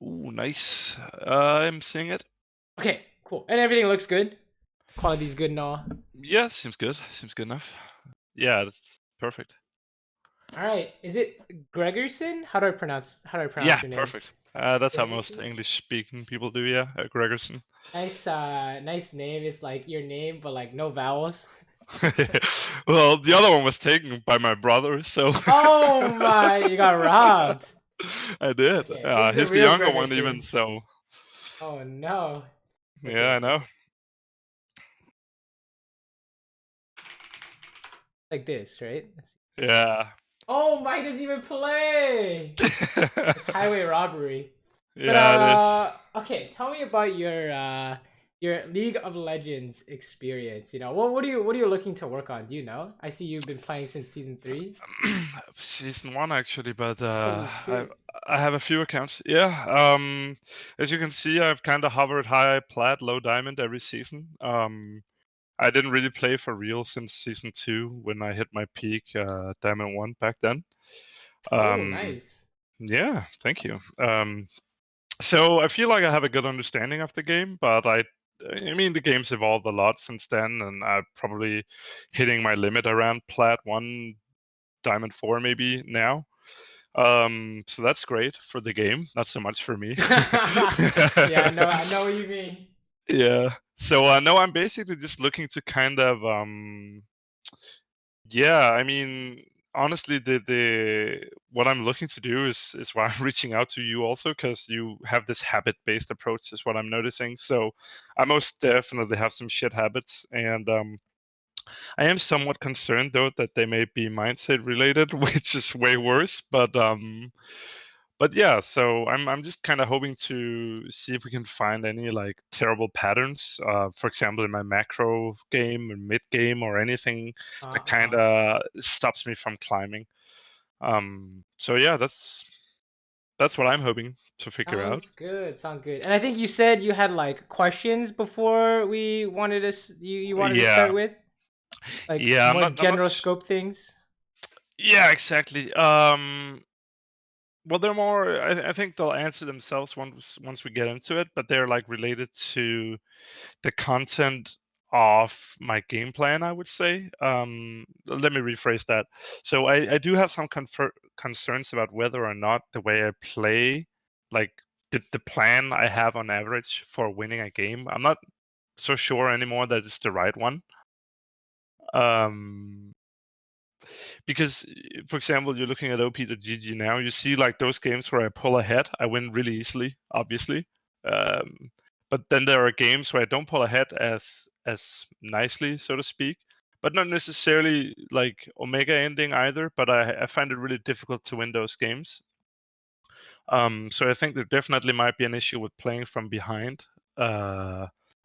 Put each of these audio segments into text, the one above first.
Ooh, nice. I'm seeing it. Okay, cool. And everything looks good. Quality's good and all. Yeah, seems good. Seems good enough. Yeah, that's perfect. All right. Is it Grgrsn? How do I pronounce Yeah, your name? perfect. That's how most Grgrsn? English-speaking people do. Yeah, Grgrsn. Nice name. It's like your name, but like no vowels. Well, the other one was taken by my brother, so Oh my! You got robbed. I did. Okay, this is the He's the real younger one, even Grgrsn. so. Oh no. Okay, Yeah, I let's see. know. Like this, right? Let's see. Yeah. Oh my! Doesn't even play. It's highway robbery. But Yeah, it is. okay, tell me about your League of Legends experience. You know, what are you looking to work on? Do you know? I see you've been playing since season 3. Season 1 actually, but Holy I shit. I have a few accounts. Yeah. As you can see, I've kind of hovered high plat, low diamond every season. I didn't really play for real since season 2 when I hit my peak diamond 1 back then. Oh, Um, nice. yeah, thank you. So I feel like I have a good understanding of the game, but I mean the game's evolved a lot since then, and I'm probably hitting my limit around plat 1, diamond 4 maybe now. So that's great for the game, not so much for me. Yeah, I know what you mean. Yeah. So no, I'm basically just looking to kind of yeah, I mean honestly the what I'm looking to do is why I'm reaching out to you also, because you have this habit-based approach is what I'm noticing. So I most definitely have some shit habits, and I am somewhat concerned though that they may be mindset related, which is way worse. But yeah, so I'm just kind of hoping to see if we can find any like terrible patterns. For example, in my macro game or mid game or anything that kind Uh-huh. of stops me from climbing. So yeah, that's what I'm hoping to figure out. Sounds good. Sounds good. And I think you said you had like questions before we wanted to you wanted to start Yeah, with like yeah, more I'm not. general scope things. Yeah, exactly. Well, they're more. I think they'll answer themselves once we get into it, but they're like related to the content of my game plan, I would say. Let me rephrase that. So I do have some concerns about whether or not the way I play, like the plan I have on average for winning a game, I'm not so sure anymore that it's the right one. Um, because, for example, you're looking at OP.GG now, you see like those games where I pull ahead, I win really easily, obviously. Um, but then there are games where I don't pull ahead as nicely, so to speak. But not necessarily like Omega ending either. But I find it really difficult to win those games. So I think there definitely might be an issue with playing from behind,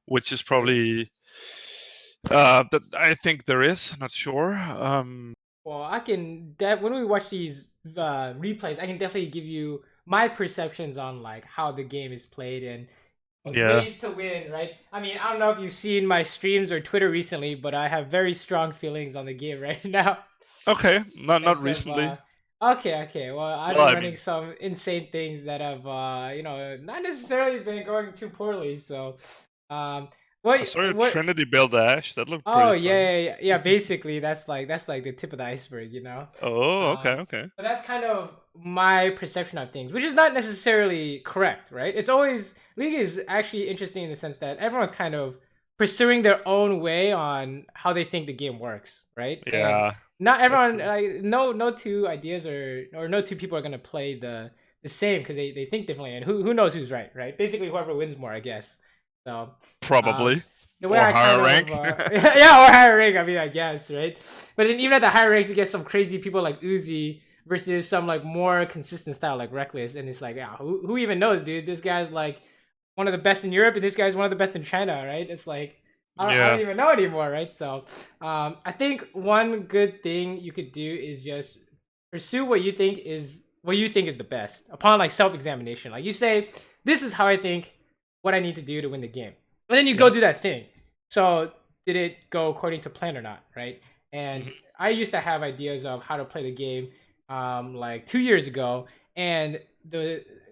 which is probably that I think there is. Not sure. Well, I can when we watch these replays, I can definitely give you my perceptions on like how the game is played and Yeah. ways to win, right? I mean, I don't know if you've seen my streams or Twitter recently, but I have very strong feelings on the game right now. Okay, not Sense of recently. okay. Well, I've Well, been I running mean, some insane things that have not necessarily been going too poorly. So, um, I what saw your what Trinity build Ash. That looked Oh pretty yeah, fun. yeah. Basically, that's like the tip of the iceberg, you know. Oh, okay, Um, okay. but that's kind of my perception of things, which is not necessarily correct, right? It's always League is actually interesting in the sense that everyone's kind of pursuing their own way on how they think the game works, right? And Yeah, not that's everyone, true. like no two ideas or no two people are gonna play the same because they think differently, and who knows who's right, right? Basically, whoever wins more, I guess. So. Um, Probably. the way Or I kind higher of rank. yeah, or higher rank. I mean, I guess, right? But then even at the higher ranks, you get some crazy people like Uzi versus some like more consistent style like Reckless, and it's like, yeah, who even knows, dude? This guy's like one of the best in Europe, and this guy's one of the best in China, right? It's like I don't Yeah. even know anymore, right? So, I think one good thing you could do is just pursue what you think is the best upon like self examination. Like you say, this is how I think what I need to do to win the game, and then you go Yeah. do that thing. So did it go according to plan or not, right? And Mhm. I used to have ideas of how to play the game like 2 years ago, and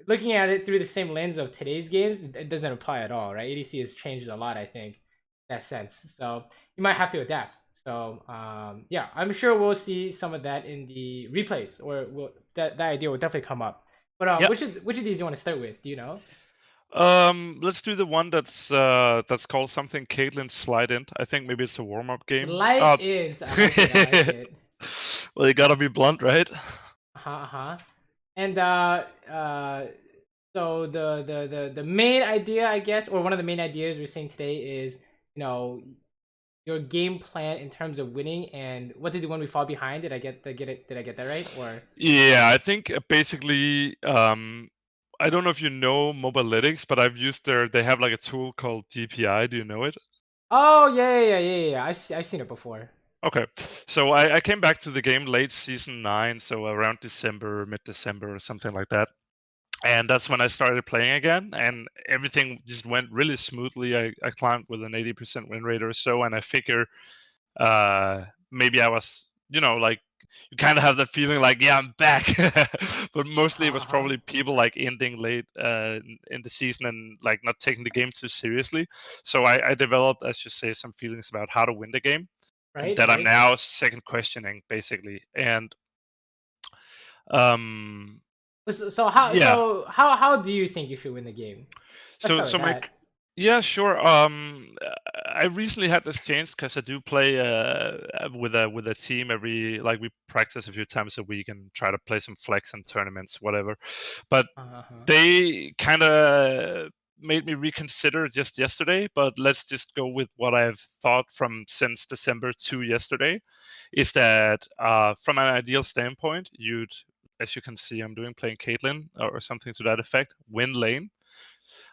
looking at it through the same lens of today's games, it doesn't apply at all, right? ADC has changed a lot, I think, in that sense. So you might have to adapt. So yeah, I'm sure we'll see some of that in the replays, or that idea will definitely come up. But Yeah. which of these you want to start with? Do you know? Let's do the one that's called something Caitlyn Slide In. I think maybe it's a warm-up game. Slight int. I like it. I like it. Well, you gotta be blunt, right? Uh-huh. And so the main idea, I guess, or one of the main ideas we're saying today is, your game plan in terms of winning and what to do when we fall behind. Did I get that right? Or Yeah, I think basically, I don't know if you know Mobalytics, but I've used they have like a tool called DPI. Do you know it? oh yeah. I've seen it before. Okay, so I came back to the game late season 9, so around December, mid-December or something like that. And that's when I started playing again, and everything just went really smoothly. I climbed with an 80% win rate or so, and I figure maybe I was, like, you kind of have the feeling like, yeah, I'm back. But mostly it was probably people like ending late in the season and like not taking the game too seriously. So I developed, as you say, some feelings about how to win the game, and that I'm Right. now second questioning basically. And um, So yeah. how do you think you should win the game? Let's So start with so my that. Yeah, sure. I recently had this change because I do play with a team like we practice a few times a week and try to play some flex and tournaments, whatever. But Uh-huh. they kind of made me reconsider just yesterday. But let's just go with what I've thought from since December to yesterday. Is that from an ideal standpoint, as you can see, I'm playing Caitlyn or something to that effect, win lane.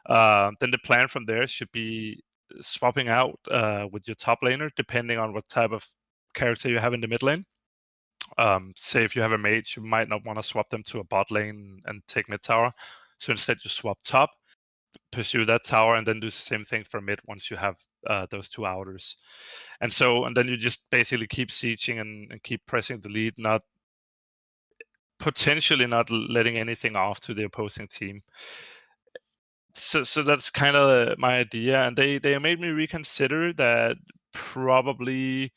Then the plan from there should be swapping out with your top laner, depending on what type of character you have in the mid lane. Say if you have a mage, you might not want to swap them to a bot lane and take mid tower. So instead, you swap top, pursue that tower, and then do the same thing for mid once you have those two outers. And then you just basically keep sieging and keep pressing the lead, not potentially not letting anything off to the opposing team. So that's kind of my idea, and they made me reconsider that probably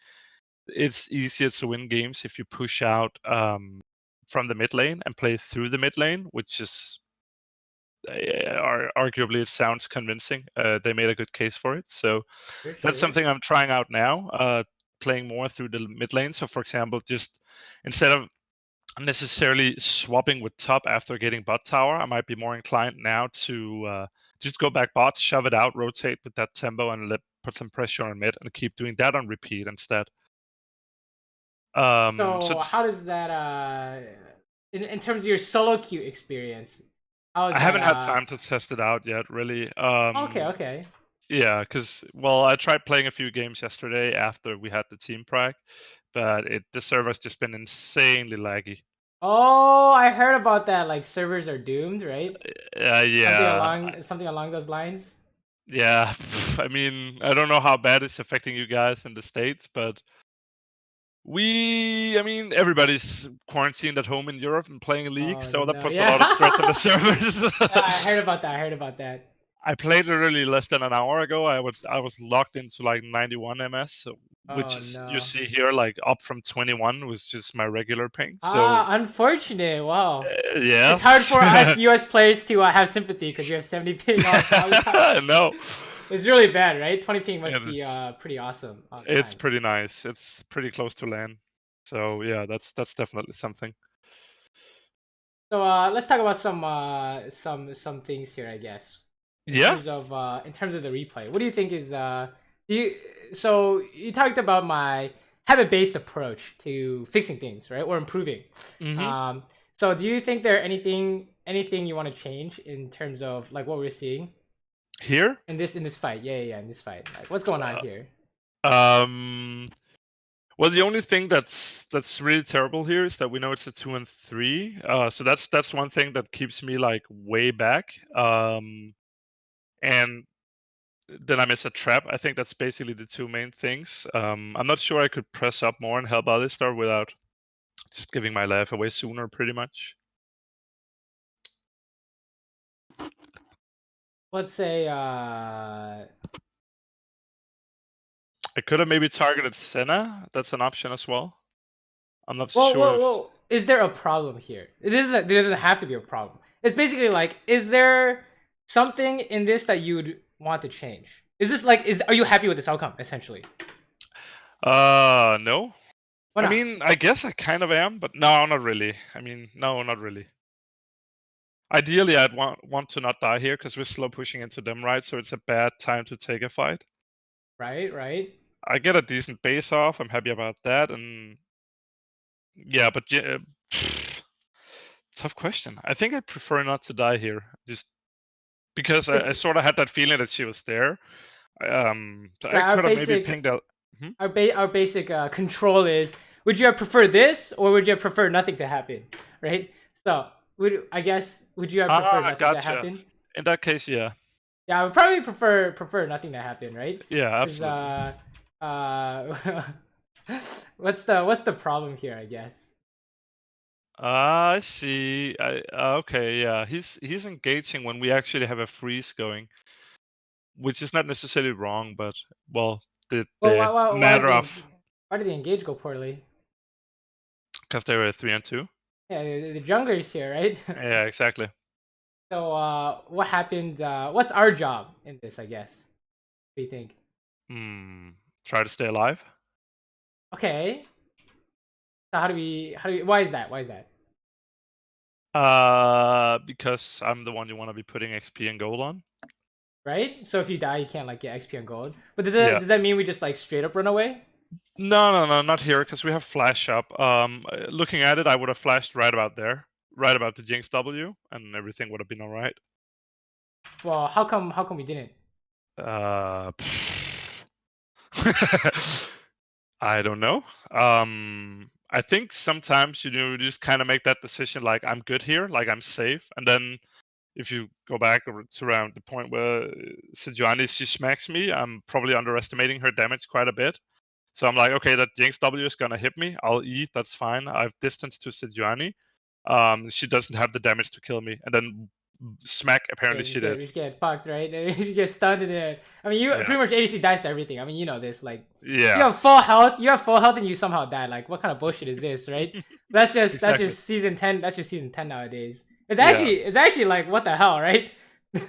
it's easier to win games if you push out from the mid lane and play through the mid lane, which is arguably it sounds convincing. They made a good case for it, so For that's sure. something I'm trying out now. Playing more through the mid lane. So, for example, just instead of necessarily swapping with top after getting bot tower, I might be more inclined now to just go back bot, shove it out, rotate with that tempo, and put some pressure on mid and keep doing that on repeat instead. So how does that in terms of your solo queue experience, how is I that haven't had time to test it out yet, really. okay. Yeah, because I tried playing a few games yesterday after we had the team prac, but the server's just been insanely laggy. Oh, I heard about that. Like servers are doomed, right? Yeah. Something along those lines. Yeah, I mean, I don't know how bad it's affecting you guys in the States, but everybody's quarantined at home in Europe and playing a league, Oh so that no, puts a lot of stress on the yeah. servers. Yeah, I heard about that. I heard about that. I played literally less than an hour ago. I was locked into like 91 ms, which Oh is you no. see here like up from 21 was just my regular ping. So Ah, unfortunate. Wow. It's hard yes, for us US players to have sympathy because we have 70 ping all the time. no, It's really bad, right? 20 ping must it be is. pretty awesome all the It's time. pretty nice. It's pretty close to land. So yeah, that's definitely something. So let's talk about some things here, I guess. Yeah. In terms of the replay. What do you think is you so you talked about my habit-based approach to fixing things, right? Or improving. Mm-hmm. Um so do you think there anything you want to change in terms of like what we're seeing Here. in this fight? Yeah, in this fight. Like what's going on here? Um. Well, the only thing that's really terrible here is that we know it's a 2 and 3. So that's one thing that keeps me like way back. And then I miss a trap. I think that's basically the two main things. I'm not sure I could press up more and help Alistar without just giving my life away sooner, pretty much. let's say I could have maybe targeted Senna. That's an option as well. I'm not sure if. is there a problem here? There doesn't have to be a problem. It's basically like, is there something in this that you'd want to change? Is this like, are you happy with this outcome, essentially? No. Why I not? mean, I guess I kind of am, but no, not really. I mean, no, not really. Ideally, I'd want to not die here because we're slow pushing into them, right? So it's a bad time to take a fight. Right. I get a decent base off. I'm happy about that, and yeah, but tough question. I think I'd prefer not to die here, just because I sort of had that feeling that she was there. So I could have maybe pinged out. Our basic control is: would you have preferred this, or would you have preferred nothing to happen? Right. So would you have preferred nothing to happen? In that case, yeah. Yeah, I would probably prefer nothing to happen, right? Yeah, absolutely. What's the problem here? I guess. I see. Okay, yeah. He's engaging when we actually have a freeze going, which is not necessarily wrong, but well, the matter of why did the engage go poorly? Because they were 3-2. Yeah, the jungler's here, right? Yeah, exactly. So what happened? What's our job in this? I guess. What do you think? Try to stay alive. Okay. So how do we? Why is that? Because I'm the one you want to be putting XP and gold on. Right. So if you die, you can't like get XP and gold. But does that mean we just like straight up run away? No, not here, because we have flash up. Looking at it, I would have flashed right about there, right about the Jinx W, and everything would have been all right. Well, how come we didn't? I don't know. I think sometimes you just kind of make that decision, like I'm good here, like I'm safe, and then if you go back to around the point where Sejuani she smacks me, I'm probably underestimating her damage quite a bit. So I'm like, okay, that Jinx W is gonna hit me. I'll eat. That's fine. I have distance to Sejuani. She doesn't have the damage to kill me, and then smack. Apparently, she did. You just get fucked, right? You just get stunned in it. I mean, pretty much ADC dies to everything. I mean, you know this. Like, you have full health. And you somehow die. Like, what kind of bullshit is this, right? That's just season 10. That's just season 10 nowadays. It's actually like, what the hell, right?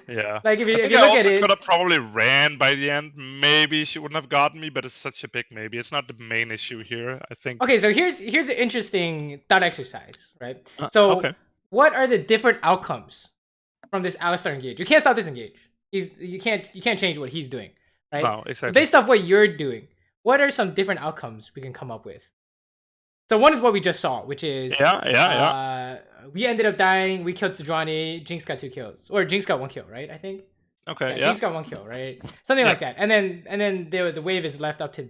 Yeah. Like if you look at it, could have probably ran by the end. Maybe she wouldn't have gotten me, but it's such a big maybe. It's not the main issue here, I think. Okay, so here's an interesting thought exercise, right? What are the different outcomes from this Alistar engage? You can't stop this engage. You can't change what he's doing, right? No, exactly. Based off what you're doing, what are some different outcomes we can come up with? So one is what we just saw, which is we ended up dying. We killed Sejuani. Jinx got 2 kills, or Jinx got 1 kill, right? I think. Okay. Jinx got 1 kill, right? Something like that. And then the wave is left up to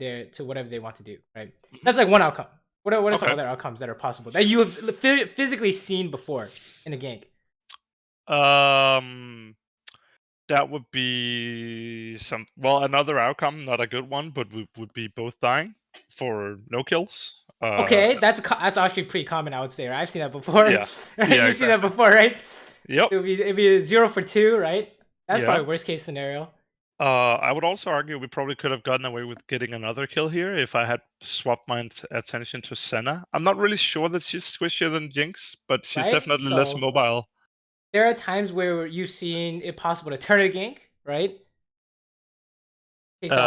whatever they want to do, right? That's like one outcome. What are some other outcomes that are possible that you have physically seen before in a gank? That would be another outcome, not a good one, but would be both dying for no kills. Okay, that's actually pretty common, I would say. Right? I've seen that before. Yeah, You've seen that before, right? Yep. It'd be 0 for 2, right? That's probably worst case scenario. I would also argue we probably could have gotten away with getting another kill here if I had swapped my attention to Senna. I'm not really sure that she's squishier than Jinx, but she's definitely less mobile. There are times where you've seen it possible to turn a gank, right? Okay, so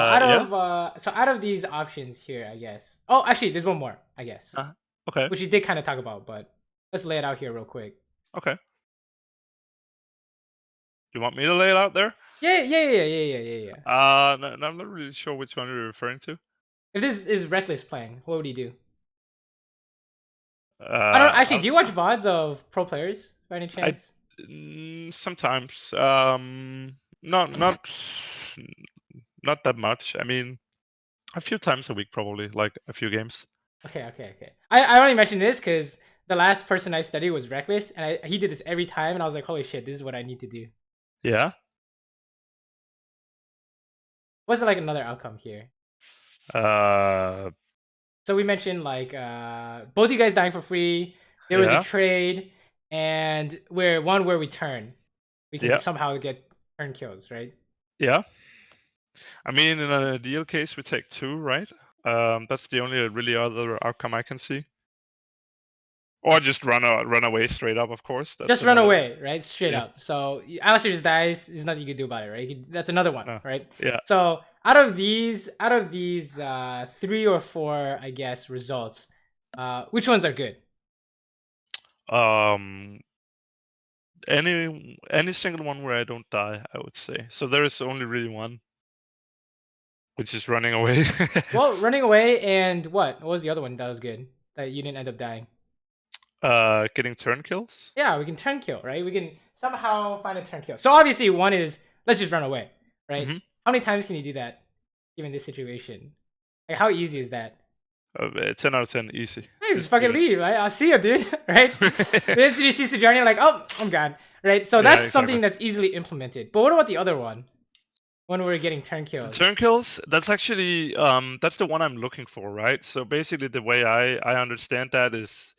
out of these options here, I guess. Oh, actually, there's one more, I guess. Okay. Which you did kind of talk about, but let's lay it out here real quick. Okay. You want me to lay it out there? Yeah. I'm not really sure which one you're referring to. If this is Reckless playing, what would he do? I don't actually. Do you watch VODs of pro players by any chance? Sometimes. Not that much. I mean, a few times a week, probably, like a few games. Okay. I only mentioned this because the last person I studied was Reckless, and he did this every time, and I was like, holy shit, this is what I need to do. Yeah. What's like another outcome here? So we mentioned like both you guys dying for free. There was a trade, and where we turn, we can somehow get turn kills, right? Yeah. I mean, in an ideal case, we take 2, right? That's the only really other outcome I can see. Or just run away straight up, of course. That's Just run another... away, right? Straight Yeah. up. So Alistair just dies. There's nothing you can do about it, right? That's another one, No. right? Yeah. So out of these 3 or 4, I guess, results, which ones are good? Any single one where I don't die, I would say. So there is only really one, which is running away. Well, running away and what? What was the other one that was good that you didn't end up dying? Getting turn kills. Yeah, we can turn kill, right? We can somehow find a turn kill. So obviously one is let's just run away, right? Mhm. How many times can you do that given this situation? Like how easy is that? 10 out of 10, easy. Hey, just fucking leave, right? I'll see you, dude. Right? Then you see the journey, like, oh, I'm gone. Right? So that's something that's easily implemented. But what about the other one? When we're getting turn kills. Turn kills, that's actually that's the one I'm looking for, right? So basically the way I understand that is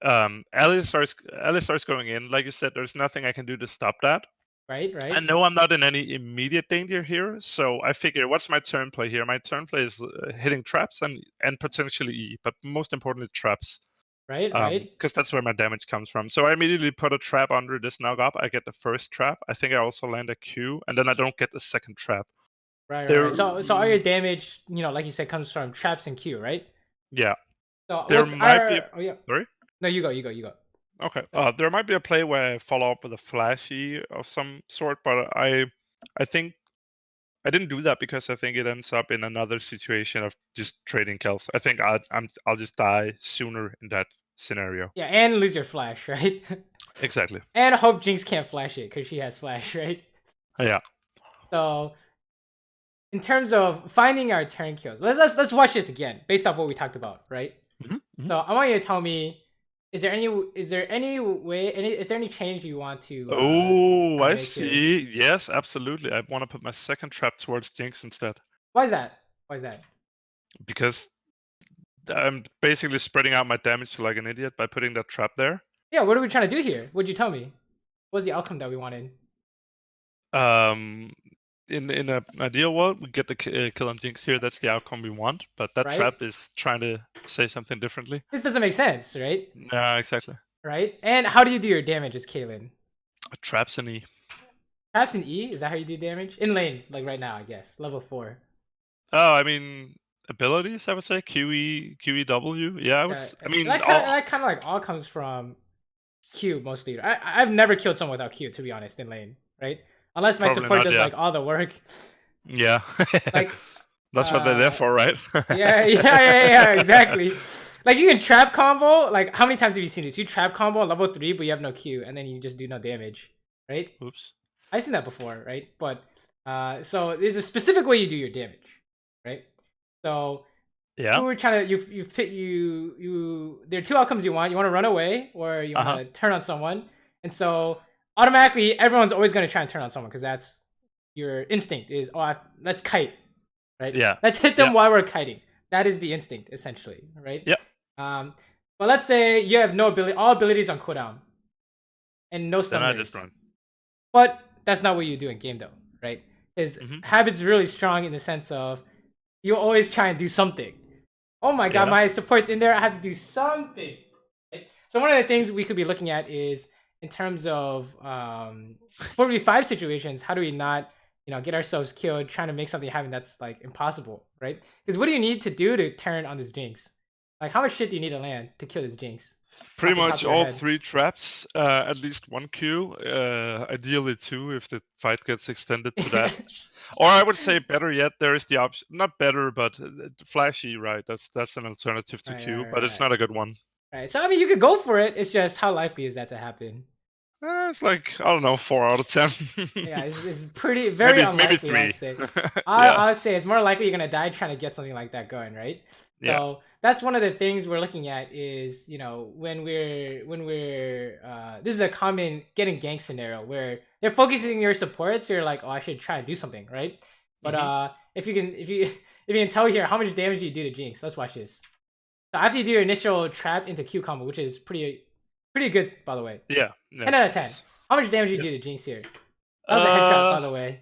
Alice starts going in. Like you said, there's nothing I can do to stop that. Right. I know I'm not in any immediate danger here, so I figure, what's my turn play here? My turn play is hitting traps and potentially E, but most importantly traps. Right. Because that's where my damage comes from. So I immediately put a trap under this knock up. I get the first trap. I think I also land a Q, and then I don't get the second trap. Right. So all your damage, like you said, comes from traps and Q, right? Yeah. So there might be. Oh yeah. Sorry. No, you go. Okay. There might be a play where I follow up with a flashy of some sort, but I think I didn't do that because I think it ends up in another situation of just trading kills. I think I'll just die sooner in that scenario. Yeah, and lose your flash, right? Exactly. And hope Jinx can't flash it because she has flash, right? Yeah. So in terms of finding our turn kills, let's watch this again based off what we talked about, right? Mm-hmm. So I want you to tell me, is there any change you want to I make see. here? Yes, absolutely. I want to put my second trap towards Jinx instead. Why is that? Because I'm basically spreading out my damage like an idiot by putting that trap there. Yeah, what are we trying to do here? What'd you tell me? What was the outcome that we wanted? In an ideal world, we get the kill on Jinx here. That's the outcome we want. But that trap is trying to say something differently. This doesn't make sense, right? No, exactly. Right? And how do you do your damage as Caitlyn? Traps in E. Traps in E? Is that how you do damage? In lane, like right now, I guess. Level 4. Oh, I mean, abilities, I would say. QE, QEW. Yeah, I mean... That kind of like all comes from Q, mostly. I've never killed someone without Q, to be honest, in lane, right? Unless my support does like all the work. Yeah. Like that's what they're there for, right? yeah, exactly. Like you can trap combo. Like how many times have you seen this? You trap combo level 3, but you have no Q, and then you just do no damage, right? Oops. I've seen that before, right? But so there's a specific way you do your damage, right? So yeah, we're trying to there are 2 outcomes you want. You want to run away, or you want to turn on someone, and so automatically everyone's always going to try and turn on someone because that's your instinct is, let's kite, right? Yeah. Let's hit them while we're kiting. That is the instinct, essentially, right? Yeah. But let's say you have no ability, all abilities on cooldown, and no summoners. Then I just run. But that's not what you do in game, though, right? Because habit's really strong in the sense of you always try and do something. Oh my god, my support's in there. I have to do something. Right? So one of the things we could be looking at is in terms of 4v5 situations, how do we not, get ourselves killed trying to make something happen that's like impossible, right? Because what do you need to do to turn on this Jinx? Like how much shit do you need to land to kill this Jinx? Pretty much all 3 traps, at least 1 Q, ideally 2 if the fight gets extended to that. Or I would say better yet, there is the option, not better, but flashy, right? That's an alternative to Q, but it's not a good one. Right. So I mean, you could go for it. It's just how likely is that to happen? It's like, I don't know, 4 out of 10. Yeah, it's very unlikely. Maybe 3. I'd say. I would say it's more likely you're gonna die trying to get something like that going, right? Yeah. So that's one of the things we're looking at is, when we're this is a common getting ganked scenario where they're focusing your support, so you're like, oh, I should try and do something, right? But if you can tell here, how much damage do you do to Jinx? Let's watch this. So after you do your initial trap into Q combo, which is pretty good, by the way. Yeah. 10 out of 10. How much damage do you do to Jinx here? That was a headshot, by the way.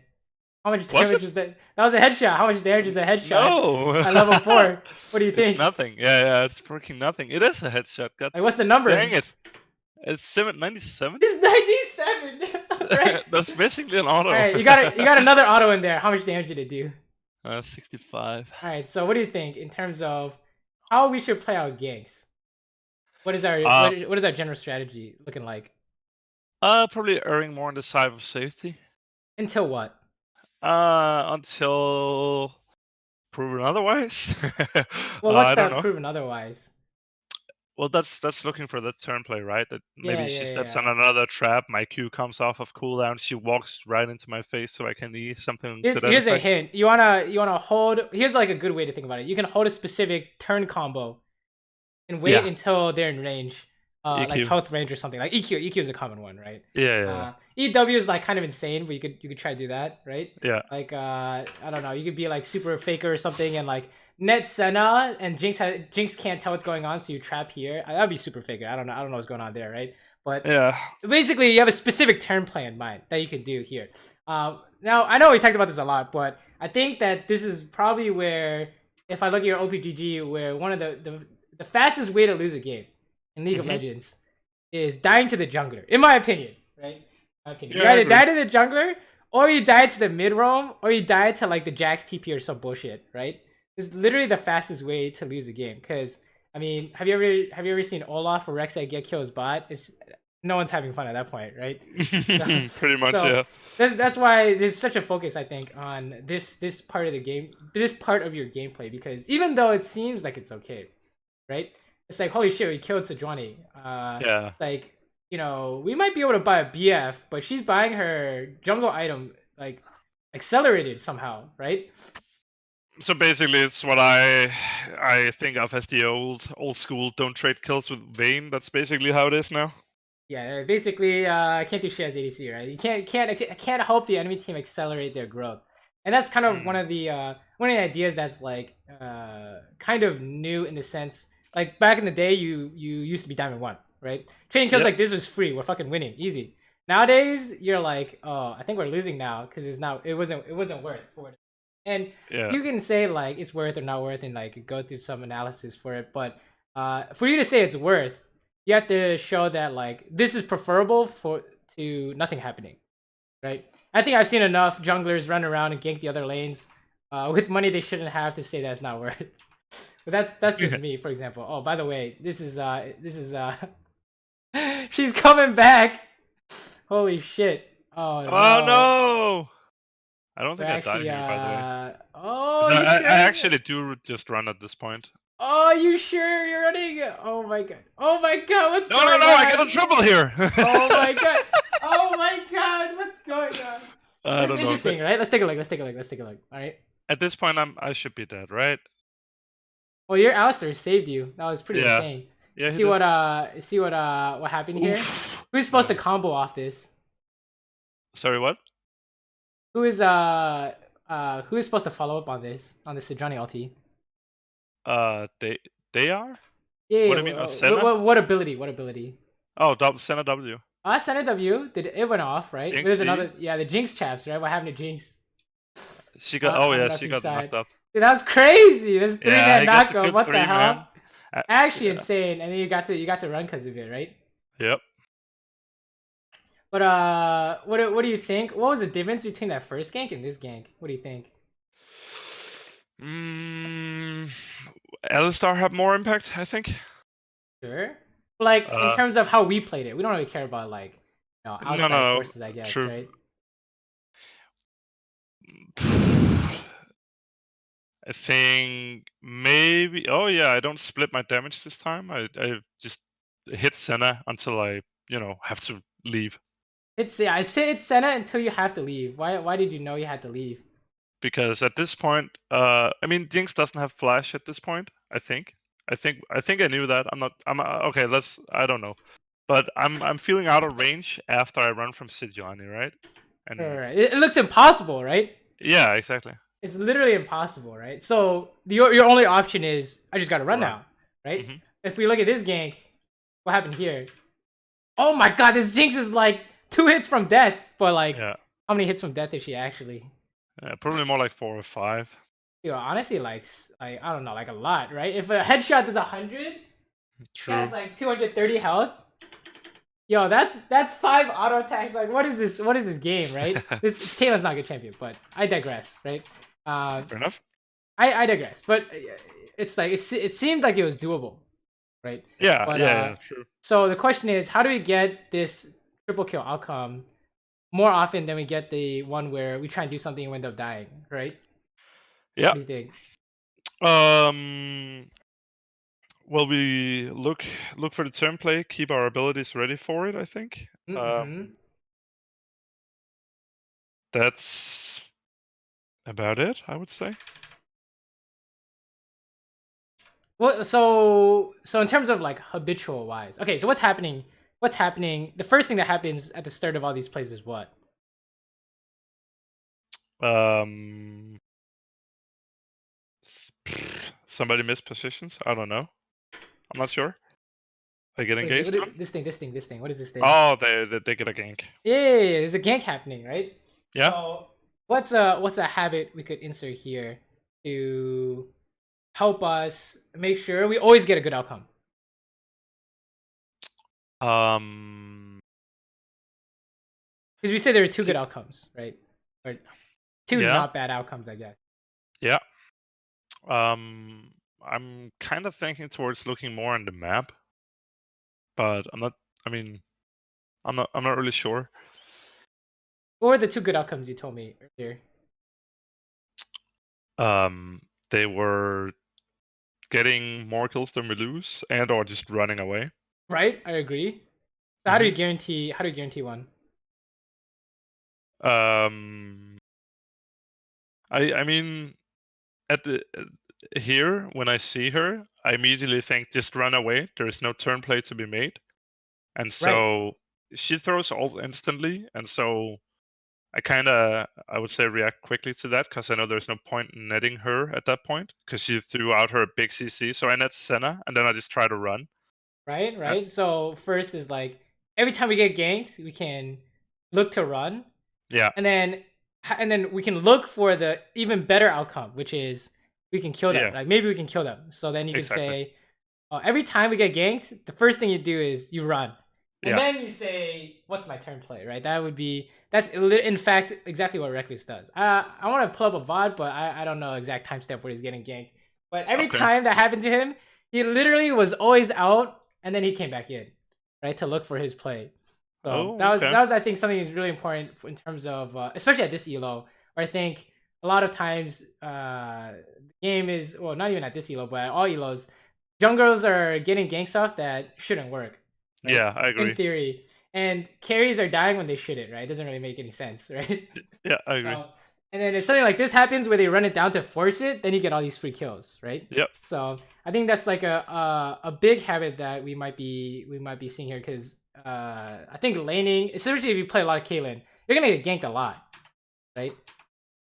How much damage is that? That was a headshot. How much damage is a headshot? No. At level 4. What do you think? It's nothing. Yeah, it's freaking nothing. It is a headshot. God Like, what's the number? dang it. It's 797. It's 97. Right? That's basically an auto. All right, you got another auto in there. How much damage did it do? 65. All right, so what do you think in terms of how we should play our ganks? What is our what is our general strategy looking like? Probably erring more on the side of safety. Until what? Until proven otherwise. Well, what's that proven otherwise? Well, that's looking for that turn play, right? That maybe she steps on yeah. another trap, my Q comes off of cooldown, she walks right into my face, so I can eat something. Here's a hint. You wanna hold. Here's like a good way to think about it. You can hold a specific turn combo, and wait until they're in range, like health range or something. Like EQ. EQ is a common one, right? Yeah. EW is like kind of insane, but you could try to do that, right? Yeah. Like I don't know. You could be like super faker or something, and like net Senna and Jinx can't tell what's going on, so you trap here. That'd be super faker. I don't know what's going on there, right? But basically, you have a specific turn play in mind that you can do here. Now I know we talked about this a lot, but I think that this is probably where, if I look at your OPGG, where one of the fastest way to lose a game in League of Legends is dying to the jungler, in my opinion, right? You either die to the jungler, or you die to the mid roam, or you die to like the Jax TP or some bullshit, right? It's literally the fastest way to lose a game. Because I mean, have you ever seen Olaf or Rek'Sai get kill his bot? No one's having fun at that point, right? Pretty much, yeah. That's why there's such a focus, I think, on this part of the game, this part of your gameplay. Because even though it seems like it's okay, right? It's like, holy shit, we killed Sejuani. It's like, you know, we might be able to buy a BF, but she's buying her jungle item like accelerated somehow, right? So basically, it's what I think of as the old school don't trade kills with Vayne. That's basically how it is now. Yeah, basically, can't do shit as ADC, right? You can't help the enemy team accelerate their growth, and that's kind of one of the ideas that's like kind of new in the sense, like back in the day, you used to be Diamond 1, right? Trading kills like this was free. We're fucking winning, easy. Nowadays, you're like, oh, I think we're losing now because it wasn't worth for it. And you can say like it's worth or not worth, and like go through some analysis for it. But for you to say it's worth, you have to show that like this is preferable to nothing happening, right? I think I've seen enough junglers run around and gank the other lanes with money they shouldn't have to say that's not worth. But that's just me, for example. Oh, by the way, this is she's coming back. Holy shit! Oh no! I don't think I died here, by the way. Oh, I actually do just run at this point. Oh, you sure you're running? Oh my god! Oh my god! What's going on? No! I got in trouble here. Oh my god! Oh my god! What's going on? I don't know. Interesting, right? Let's take a look. All right. At this point, I should be dead, right? Well, your Alistar saved you. That was pretty insane. Yeah. See what happened here? Who's supposed to combo off this? Sorry, what? Who is supposed to follow up on this Sejuani ulti? They are? Yeah. What do you mean? What ability? Oh, Senna W. Senna W. It went off, right? Jinx There's another. Yeah, the Jinx chaps, right? What happened to Jinx? She got. She got knocked up. Dude, that was crazy. This 3-man knockup. What the hell? Man. Actually insane. And then you got to run because of it, right? Yep. But what do you think? What was the difference between that first gank and this gank? What do you think? Alistar had more impact, I think. Sure. Like in terms of how we played it, we don't really care about like outside forces, I guess, true. right? I think maybe. Oh yeah, I don't split my damage this time. I just hit Senna until I have to leave. I'd say it's Senna until you have to leave. Why did you know you had to leave? Because at this point, I mean, Jinx doesn't have flash at this point. I think I knew that. I'm okay. I don't know, but I'm feeling out of range after I run from Sejuani, right? And it looks impossible, right? Yeah, exactly. It's literally impossible, right? So your only option is I just gotta run now, right? Mm-hmm. If we look at this gank, what happened here? Oh my god, this Jinx is like 2 hits from death, but like How many hits from death is she actually? Probably more like 4 or 5. Yo, honestly, like I don't know, like a lot, right? If a headshot does 100, True. that's like 230 health. Yo, that's 5 auto attacks. Like, what is this? What is this game, right? Caitlyn's not a good champion, but I digress, right? Fair enough. I digress, but it's like it seemed like it was doable, right? Yeah, But, yeah, true. So the question is, how do we get this triple kill outcome more often than we get the one where we try and do something and end up dying, right? Yeah. What do you think? Well, we look for the turn play, keep our abilities ready for it, I think. That's about it, I would say. Well, so in terms of like habitual wise, okay. So what's happening? What's happening? The first thing that happens at the start of all these plays is what? Somebody missed positions. I don't know. I'm not sure. They get engaged. This thing. What is this thing? Oh, they get a gank. Yeah, there's a gank happening, right? Yeah. So what's a habit we could insert here to help us make sure we always get a good outcome? Because we say there are 2 good outcomes, right? Or 2 not bad outcomes, I guess. Yeah. I'm kind of thinking towards looking more on the map, but I'm not. I mean, I'm not really sure. What were the 2 good outcomes you told me earlier? They were getting more kills than we lose, and or just running away. Right, I agree. So how do you guarantee? How do you guarantee one? I mean, at the here when I see her, I immediately think just run away. There is no turn play to be made, and so she throws ult instantly, and so I would say react quickly to that because I know there's no point in netting her at that point because she threw out her big CC. So I net Senna, and then I just try to run. Right. So first is like every time we get ganked, we can look to run. Yeah. And then we can look for the even better outcome, which is we can kill them. Yeah. Like maybe we can kill them. So then you can say, every time we get ganked, the first thing you do is you run. And then you say, what's my turn play, right? That's in fact exactly what Reckless does. I want to pull up a VOD, but I don't know exact timestamp where he's getting ganked. But every time that happened to him, he literally was always out, and then he came back in, right, to look for his play. So that was I think something that's really important in terms of especially at this elo, where I think a lot of times the game is, well, not even at this elo, but at all elos, junglers are getting ganks off that shouldn't work. Right? Yeah, I agree. In theory. And carries are dying when they shouldn't, right? It doesn't really make any sense, right? Yeah, I agree. And then if something like this happens where they run it down to force it, then you get all these free kills, right? Yep. So I think that's like a big habit that we might be seeing here, because I think laning, especially if you play a lot of Caitlyn, you're gonna get ganked a lot, right?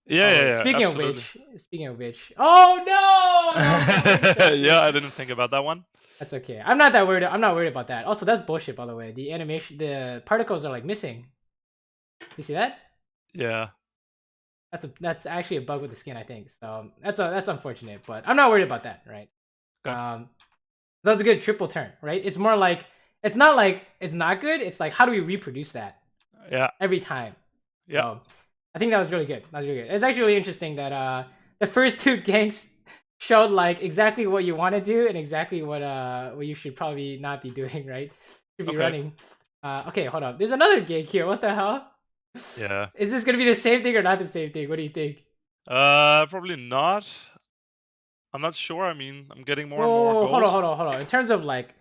Yeah. Speaking of which, oh no! Yeah, I didn't think about that one. That's okay. I'm not worried about that. Also, that's bullshit, by the way. The animation, the particles are like missing. You see that? Yeah. That's actually a bug with the skin, I think. So that's unfortunate, but I'm not worried about that, right? Okay. That's a good triple turn, right? It's more like, it's not like it's not good. It's like, how do we reproduce that? Yeah. Every time. Yeah. So, I think that was really good. It's actually really interesting that the first 2 ganks showed like exactly what you want to do and exactly what you should probably not be doing, right? Should be running. Okay, hold on. There's another gank here. What the hell? Yeah. Is this gonna be the same thing or not the same thing? What do you think? Probably not. I'm not sure. I mean, I'm getting more and more goals. Hold on. In terms of like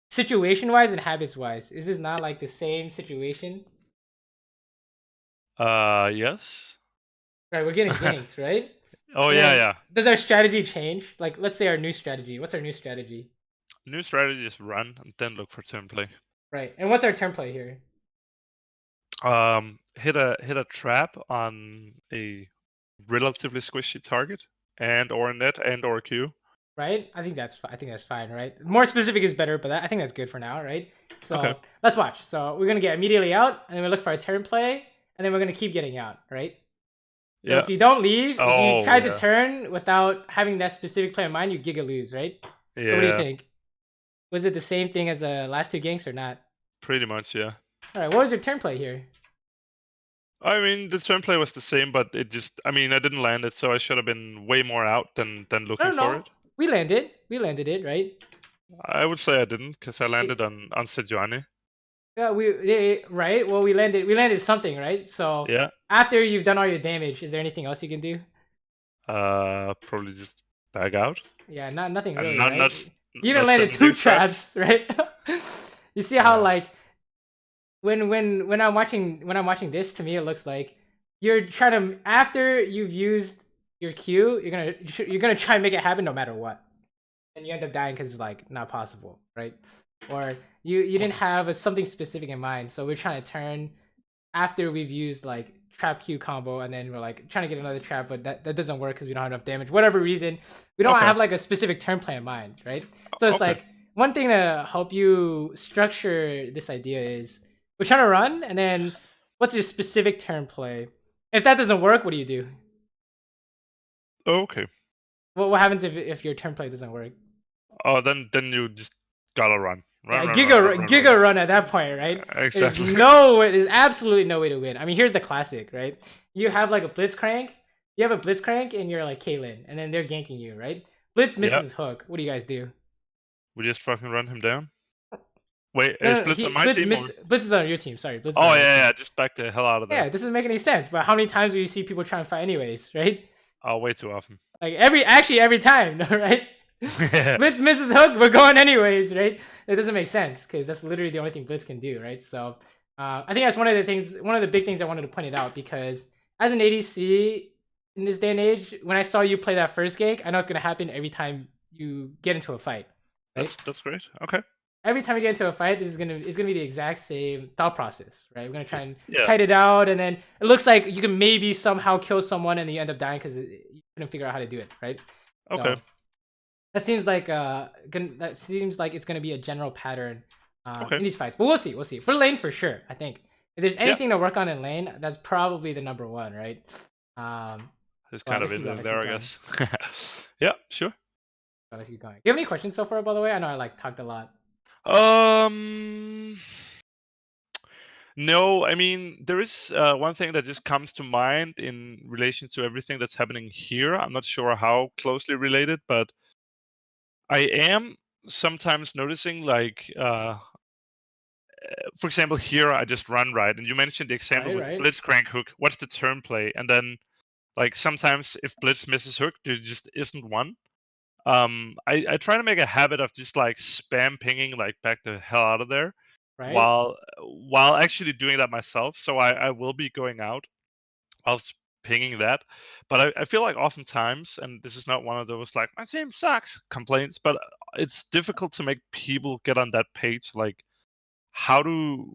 situation wise and habits wise, is this not like the same situation? Yes. Right, we're getting ganked, right? Oh, yeah. Does our strategy change? Like, let's say our new strategy. What's our new strategy? New strategy is run and then look for turn play. Right. And what's our turn play here? Hit a trap on a relatively squishy target, and or net, and or Q. Right. I think that's fine. Right. More specific is better, but I think that's good for now. Right. So let's watch. So we're gonna get immediately out, and then we look for a turn play, and then we're gonna keep getting out, right? So Yeah. if you don't leave, if you Oh, try to yeah. turn without having that specific play in mind, you giga lose, right? So what do you Yeah. think? Was it the same thing as the last two ganks or not? Pretty much, yeah. All right, what was your turn play here? I mean, the turn play was the same, but it just, I mean, I didn't land it, so I should have been way more out than looking for No. it. We landed it, right? I would say I didn't, because I landed on Sejuani. Yeah, right. Well, we landed something, right? So Yeah. after you've done all your damage, is there anything else you can do? Probably just back out. Yeah, nothing And really, not right? You even not landed sending 2 traps, right? You see how Yeah. like when I'm watching this, to me it looks like you're trying to, after you've used your Q, you're gonna try and make it happen no matter what, and you end up dying because it's like not possible, right? Or you didn't have something specific in mind, so we're trying to turn after we've used like trap Q combo, and then we're like trying to get another trap, but that doesn't work because we don't have enough damage. Whatever reason, we don't Okay. have like a specific turn plan in mind, right? So it's Okay. like one thing to help you structure this idea is we're trying to run, and then what's your specific turn play? If that doesn't work, what do you do? Okay. What happens if your turn play doesn't work? Oh, then you just gotta run. Yeah, Run. giga run at that point, right? Exactly. There's absolutely no way to win. I mean, here's the classic, right? You have like a blitzcrank, and you're like Caitlyn, and then they're ganking you, right? Blitz misses his hook. What do you guys do? We just fucking run him down. Wait, No, is Blitz on my Blitz team? Blitz is on your team. Sorry, Blitz. Oh yeah, just back the hell out of there. Yeah, this doesn't make any sense. But how many times do you see people try and fight anyways, right? Oh, way too often. Like every time, right? Blitz misses hook, we're going anyways, right? It doesn't make sense because that's literally the only thing Blitz can do, right? So I think that's one of the big things I wanted to point it out, because as an ADC in this day and age, when I saw you play that first gank, I know it's gonna happen every time you get into a fight. Right? That's great. Okay. Every time you get into a fight, it's gonna be the exact same thought process, right? We're gonna try and Yeah. kite it out, and then it looks like you can maybe somehow kill someone, and you end up dying because you couldn't figure out how to do it, right? Okay. So, that seems like it's gonna be a general pattern in these fights, but we'll see. For lane, for sure. I think if there's anything to work on in lane, that's probably the number one, right? Just kind of in there, I guess. Yeah, sure. Let's keep going. Do you have any questions so far, by the way? I know I like talked a lot. No, I mean, there is one thing that just comes to mind in relation to everything that's happening here. I'm not sure how closely related, but I am sometimes noticing, like, for example, here I just run right, and you mentioned the example with the blitzcrank hook. What's the turn play? And then, like, sometimes if blitz misses hook, there just isn't one. I try to make a habit of just like spam pinging like back the hell out of there, while actually doing that myself. So I will be going out while pinging that, but I feel like oftentimes, and this is not one of those like my team sucks complaints, but it's difficult to make people get on that page. Like, how to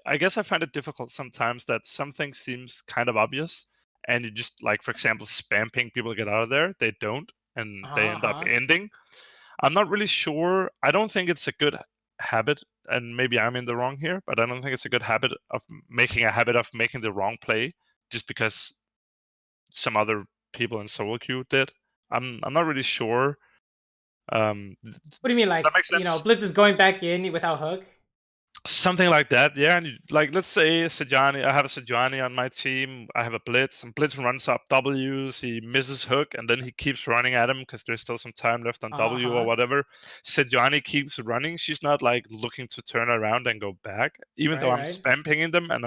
I guess I find it difficult sometimes that something seems kind of obvious, and you just, like, for example, spam ping people get out of there. They don't, and they end up ending. I'm not really sure. I don't think it's a good habit, and maybe I'm in the wrong here, but I don't think it's a good habit of making the wrong play just because some other people in solo queue did. I'm not really sure. What do you mean, like, that makes sense? Blitz is going back in without hook? Something like that, yeah. And like, let's say Sejuani, I have a Sejuani on my team. I have a Blitz, and Blitz runs up W's. He misses hook, and then he keeps running at him because there's still some time left on W or whatever. Sejuani keeps running. She's not like looking to turn around and go back, even though I'm spam pinging them and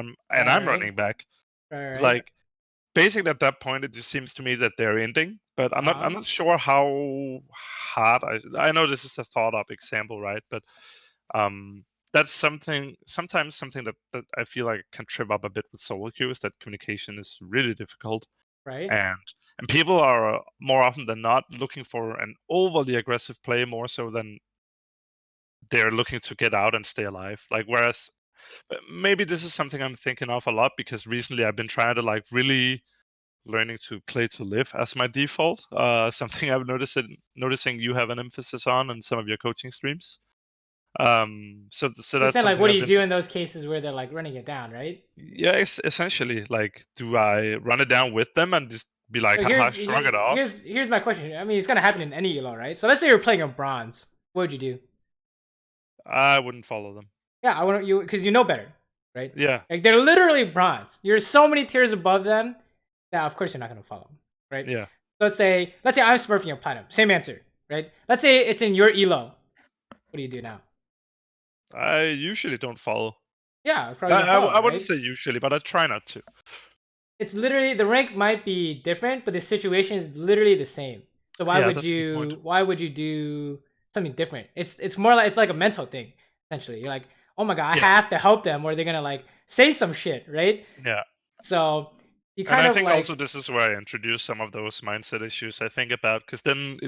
I'm running back. Like, basically at that point, it just seems to me that they're ending. But I'm not sure how hard. I know this is a thought up example, right? But that's sometimes something that I feel like can trip up a bit with solo queue, is that communication is really difficult. Right. And people are more often than not looking for an overly aggressive play more so than they're looking to get out and stay alive. Like, whereas maybe this is something I'm thinking of a lot, because recently I've been trying to like really learning to play to live as my default. Something I've noticing you have an emphasis on in some of your coaching streams. So So that's saying like, something what do I've you been do in those cases where they're like running it down, right? Yeah, essentially, like, do I run it down with them and just be like, So haha, shrug it off? here's my question. I mean, it's gonna happen in any elo, right? So let's say you're playing a bronze. What would you do? I wouldn't follow them. Yeah, I want you because you know better, right? Yeah, Like they're literally bronze. You're so many tiers above them that of course you're not gonna follow them, right? yeah. So let's say I'm smurfing a platinum. Same answer, right? Let's say it's in your elo. What do you do now? I usually don't follow. Yeah, probably don't follow, I wouldn't right? say usually, but I try not to. It's literally the rank might be different, but the situation is literally the same. So why Yeah, would that's a good point. you do something different? It's more like it's like a mental thing, essentially. You're like, oh my god, I Yeah, have to help them, or they're gonna like say some shit, right? yeah. So you And kind I of think like, also this is where I introduce some of those mindset issues I think about, because then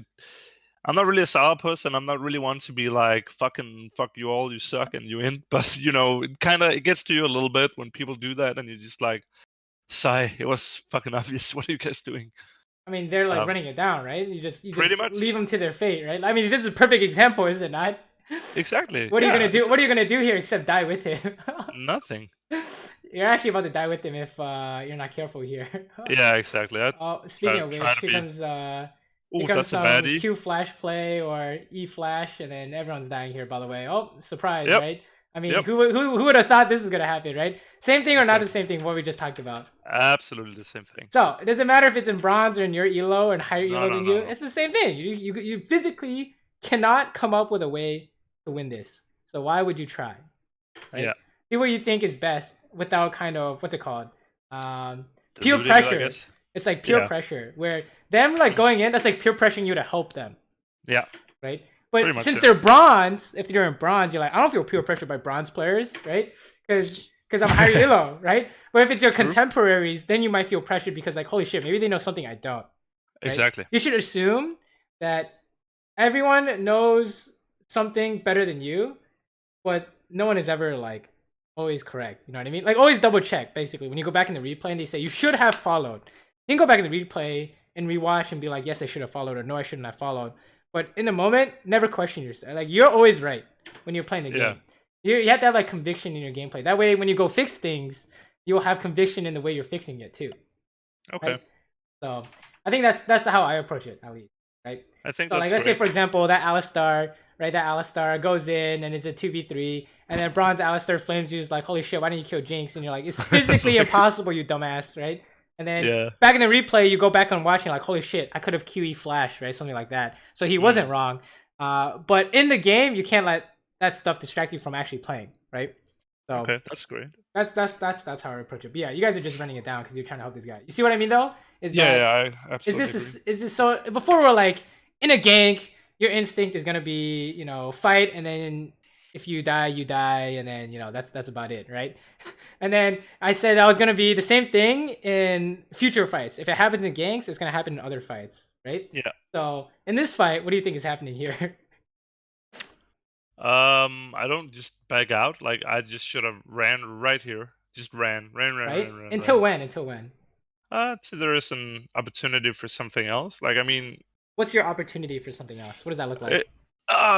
I'm not really a sourpuss, and I'm not really one to be like, fucking fuck you all, you suck, and you in. But it gets to you a little bit when people do that, and you're just like, sigh. It was fucking obvious. What are you guys doing? I mean, they're like Um, running it down, right? You Pretty just leave much. them to their fate, right? I mean, this is a perfect example, is it not? Exactly. What are you Yeah. gonna do? What are you gonna do here except die with him? Nothing. You're actually about to die with him if you're not careful here. Yeah, exactly. I Oh, speaking of try which, to be. here Oh, comes that's a some baddie. Q flash play or E flash, and then everyone's dying here. By the way, oh, surprise, Yep. right? I mean, Yep. who would have thought this is gonna happen, right? Same thing or not the Exactly. same thing? What we just talked about. Absolutely the same thing. So it doesn't matter if it's in bronze or in your elo and higher No, elo no, than you. no, no. It's the same thing. You physically cannot come up with a way to win this. So why would you try? Right? Yeah. Do what you think is best without kind of what's it called? Peer Diluting it, I pressure. guess. It's like peer Yeah. pressure where them like going in. That's like peer pressuring you to help them, Yeah. right? Pretty But much. since Yeah. they're bronze, if you're in bronze, you're like, I don't feel peer pressured by bronze players, right? Because I'm higher elo, right? But if it's your True. contemporaries, then you might feel pressured because like, holy shit, maybe they know something I don't. Right? Exactly. You should assume that everyone knows something better than you, but no one is ever like always correct. You know what I mean? Like always double check. Basically, when you go back in the replay and they say you should have followed, you can go back in the replay and rewatch and be like, yes, I should have followed, or no, I shouldn't have followed. But in the moment, never question yourself. Like you're always right when you're playing the Yeah. game. You have to have like conviction in your gameplay. That way, when you go fix things, you'll have conviction in the way you're fixing it too. Okay. Right? So I think that's how I approach it, at least. Right? I think So that's like let's say great. for example that Alistar, right? That Alistar goes in and it's a 2v3, and then bronze Alistar flames you is like, holy shit, why didn't you kill Jinx? And you're like, it's physically impossible, you dumbass, right? And then Yeah. back in the replay, you go back and watch and you're like, holy shit, I could have QE flash, right? Something like that. So he wasn't wrong. But in the game, you can't let that stuff distract you from actually playing, right? So Okay, that's great. that's how I approach it. But yeah, you guys are just running it down because you're trying to help this guy. You see what I mean though? Is Yeah, that yeah, I is absolutely this agree. is this so before we're like in a gank, your instinct is gonna be, fight, and then if you die, you die, and then that's about it, right? And then I said that was gonna be the same thing in future fights. If it happens in ganks, it's gonna happen in other fights, right? Yeah. So in this fight, what do you think is happening here? I don't just back out. Like, I just should have ran right here. Just ran. Right? Until when? Until when? So there is an opportunity for something else. Like, I mean, What's your opportunity for something else? What does that look like?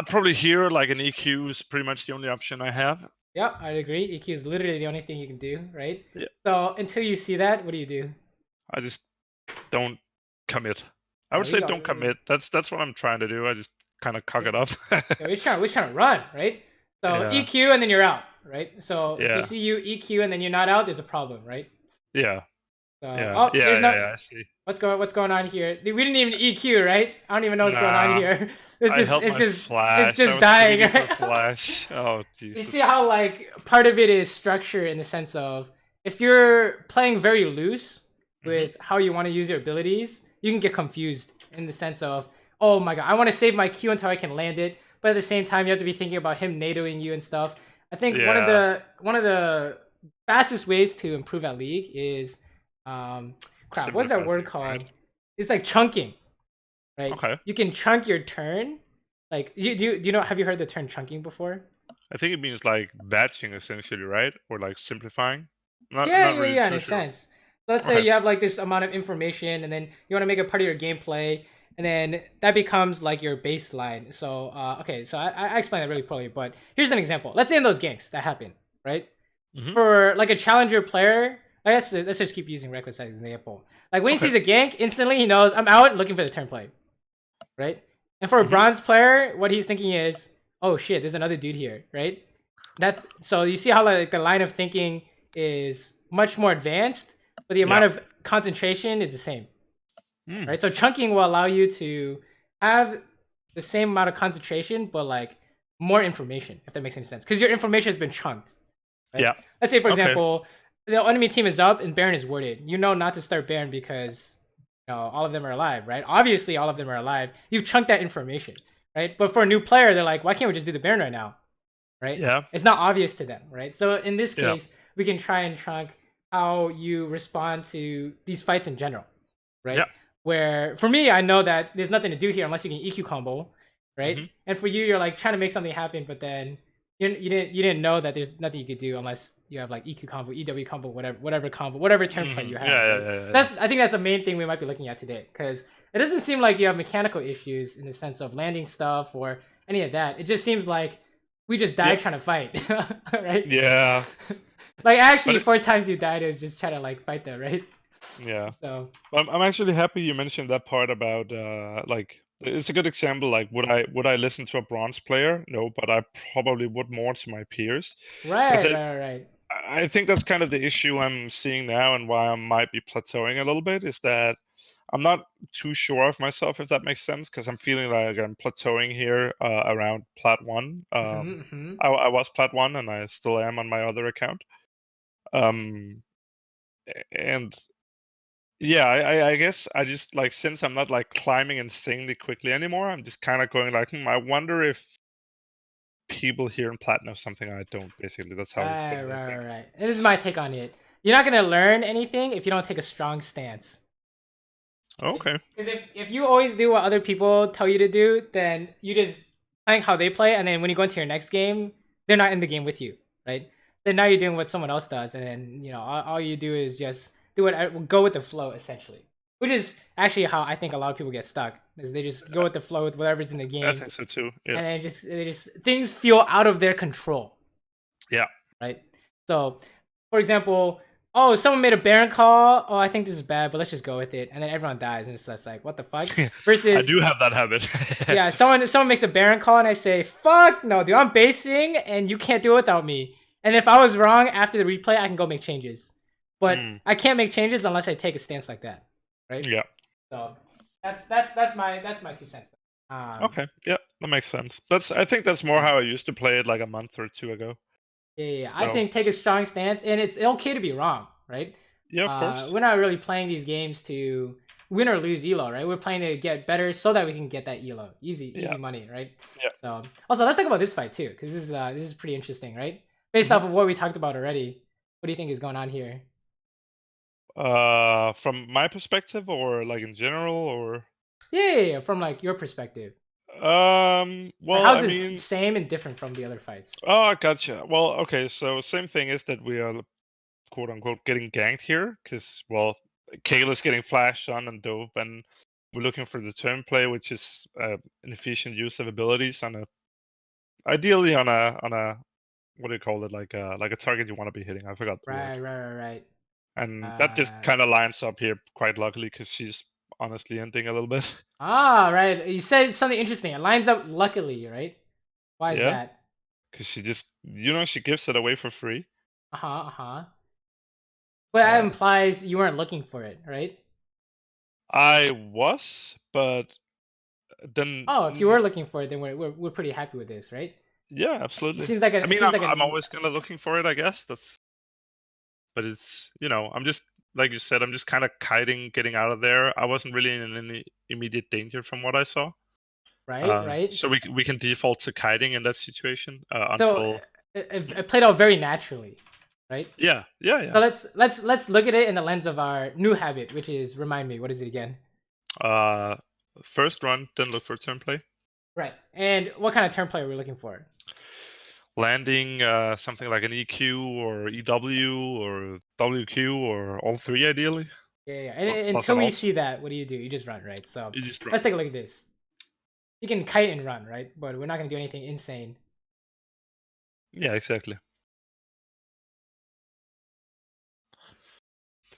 probably here, like an EQ is pretty much the only option I have. Yep, I'd agree. EQ is literally the only thing you can do, right? Yeah. So until you see that, what do you do? I just don't commit. I Oh, would you say don't don't really- commit. That's what I'm trying to do. I just kind of cock it up. Yeah, we're just trying to run, right? So Yeah. EQ and then you're out, right? So if Yeah. we see you EQ and then you're not out, there's a problem, right? Yeah. So Yeah. oh, Yeah. there's no Yeah. I see. what's going on here? We didn't even EQ, right? I don't even know what's going on Nah, here. I helped my flash. It's I just was dying. waiting for Right? flash. Oh You Jesus. see how like part of it is structure in the sense of if you're playing very loose with how you want to use your abilities, you can get confused in the sense of, oh my god, I want to save my Q until I can land it, but at the same time you have to be thinking about him NATOing you and stuff. I think one of the fastest ways to improve at League is crap, what's that word called? Right? It's like chunking. Right? Okay. You can chunk your turn. Like do you know, have you heard the term chunking before? I think it means like batching essentially, right? Or like simplifying. Not Yeah, really in too a sure. sense. So let's say Okay. you have like this amount of information and then you want to make it part of your gameplay, And then that becomes like your baseline. So okay, so I explained that really poorly, but here's an example. Let's say in those ganks that happen, right? For like a challenger player, I guess let's just keep using Reckless as an example. Like when he sees a gank, instantly he knows I'm out looking for the turn play, right? And for a bronze player, what he's thinking is, oh shit, there's another dude here, right? That's so you see how like the line of thinking is much more advanced, but the amount of concentration is the same, right? So chunking will allow you to have the same amount of concentration, but like more information, if that makes any sense, because your information has been chunked. Right? Yeah. Let's say, for example, the enemy team is up and Baron is warded. You know not to start Baron because all of them are alive, right? Obviously, all of them are alive. You've chunked that information, right? But for a new player, they're like, why can't we just do the Baron right now, right? Yeah. It's not obvious to them, right? So in this case, we can try and chunk how you respond to these fights in general, right? Yeah. Where for me, I know that there's nothing to do here unless you can EQ combo, right? And for you, you're like trying to make something happen, but then you didn't know that there's nothing you could do unless you have like EQ combo, EW combo, whatever turn play you have. I think that's the main thing we might be looking at today, because it doesn't seem like you have mechanical issues in the sense of landing stuff or any of that. It just seems like we just died trying to fight, right? Yeah. Like actually, 4 times you died is just trying to like fight that, right? Yeah. So I'm actually happy you mentioned that part about like it's a good example. Like would I listen to a bronze player? No, but I probably would more to my peers. right. I think that's kind of the issue I'm seeing now, and why I might be plateauing a little bit, is that I'm not too sure of myself, if that makes sense, because I'm feeling like I'm plateauing here around Plat 1. I was Plat 1 and I still am on my other account. And yeah, I guess I just like, since I'm not like climbing insanely quickly anymore, I'm just kind of going like, I wonder if people here in Plat know something I don't. Basically, that's how. Right. This is my take on it. You're not gonna learn anything if you don't take a strong stance. Okay. Because if you always do what other people tell you to do, then you just playing how they play, and then when you go into your next game, they're not in the game with you, right? Then now you're doing what someone else does, and then all you do is just go with the flow, essentially. Which is actually how I think a lot of people get stuck, is they just go with the flow with whatever's in the game. I think so too. Yeah. And they just things feel out of their control. Yeah. Right. So, for example, oh, someone made a Baron call. Oh, I think this is bad, but let's just go with it. And then everyone dies, and it's just like, what the fuck? Versus, I do have that habit. yeah, someone makes a Baron call, and I say, fuck no, dude, I'm basing, and you can't do it without me. And if I was wrong after the replay, I can go make changes. But I can't make changes unless I take a stance like that, right? Yeah. So that's my 2 cents. Okay. Yeah, that makes sense. I think that's more how I used to play it like a month or 2 ago. Yeah. So, I think take a strong stance, and it's okay to be wrong, right? Yeah, of course. We're not really playing these games to win or lose elo, right? We're playing to get better so that we can get that elo, easy money, right? Yeah. So also, let's talk about this fight too, because this is pretty interesting, right? Based off of what we talked about already, what do you think is going on here? From my perspective, or like in general, or yeah, from like your perspective. Well, how's this same and different from the other fights? Oh, gotcha. Well, okay, so same thing is that we are quote unquote getting ganked here, because Kale is getting flashed on and dove, and we're looking for the turn play, which is an efficient use of abilities ideally on a what do you call it, like a target you want to be hitting. I forgot the word. Right. And that just kind of lines up here quite luckily, because she's honestly ending a little bit. Ah, right. You said something interesting. It lines up luckily, right? Why is that? Because she just, she gives it away for free. But that implies you weren't looking for it, right? I was, but then. Oh, if you were looking for it, then we're pretty happy with this, right? Yeah, absolutely. It seems like I'm always kind of looking for it, I guess. But it's, I'm just, like you said, I'm just kind of kiting, getting out of there. I wasn't really in any immediate danger from what I saw. Right. So we can default to kiting in that situation until. So it played out very naturally, right? Yeah. So let's look at it in the lens of our new habit, which is, remind me, what is it again? First run, then look for turn play. Right. And what kind of turn play are we looking for? Landing something like an EQ or EW or WQ or all 3 ideally. Yeah. And Plus until an we alt. see that, what do? You just run, right? So You just run. let's take a look at this. You can kite and run, right? But we're not gonna do anything insane. Yeah, exactly.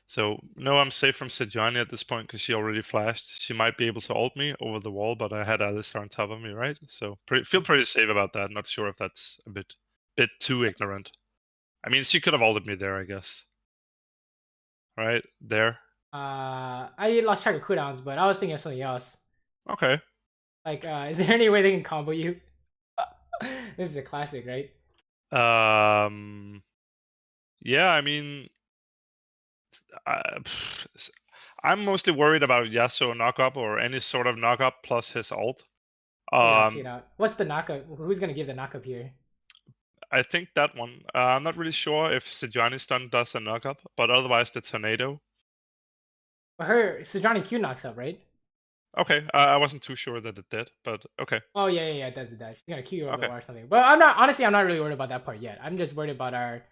So no, I'm safe from Sejuani at this point because she already flashed. She might be able to ult me over the wall, but I had Alistar on top of me, right? So feel pretty safe about that. Not sure if that's a bit too ignorant. I mean, she could have ulted me there, I guess. Right there. I lost track of cooldowns, but I was thinking of something else. Okay. Like, is there any way they can combo you? This is a classic, right? Yeah, I mean, I'm mostly worried about Yasuo knockup or any sort of knockup plus his ult. Check it out. What's the knockup? Who's gonna give the knockup here? I think that one. I'm not really sure if Sejuani's stun does a knockup, but otherwise the tornado. But her Sejuani Q knocks up, right? Okay, I wasn't too sure that it did, but okay. Oh yeah, it does that. She's gonna Q you over the Okay. wall or something. But I'm not really worried about that part yet. I'm just worried about our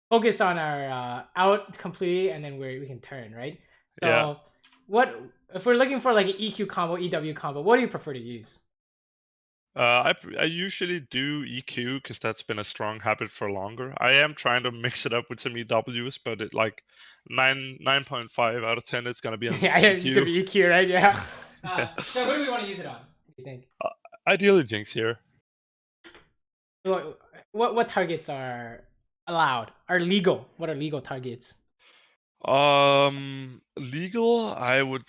focus on our out completely, and then we can turn, right? So Yeah. what if we're looking for like an EQ combo, EW combo? What do you prefer to use? I usually do EQ because that's been a strong habit for longer. I am trying to mix it up with some EWs, but it like 9.5 out of 10 it's gonna be an Yeah, it's EQ. gonna be EQ, right? Yeah. Yeah. So what do we want to use it on? What do you think? Ideally Jinx here. What targets are allowed? Are legal? What are legal targets? Legal, I would.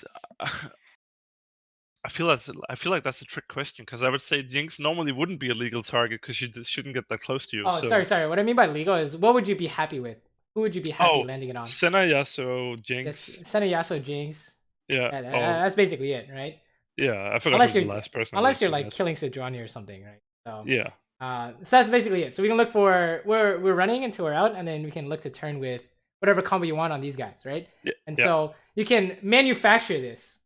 I feel like that's a trick question because I would say Jinx normally wouldn't be a legal target because she just shouldn't get that close to you. Oh, so... sorry. What I mean by legal is what would you be happy with? Who would you be happy landing it on? Senna, Yasuo, Jinx. Senna, Yasuo, Jinx. Yeah. That's basically it, right? Yeah, I forgot who the last person. Unless you're like killing Sejuani or something, right? So yeah. So that's basically it. So we can look for we're running until we're out, and then we can look to turn with whatever combo you want on these guys, right? Yeah. And so you can manufacture this,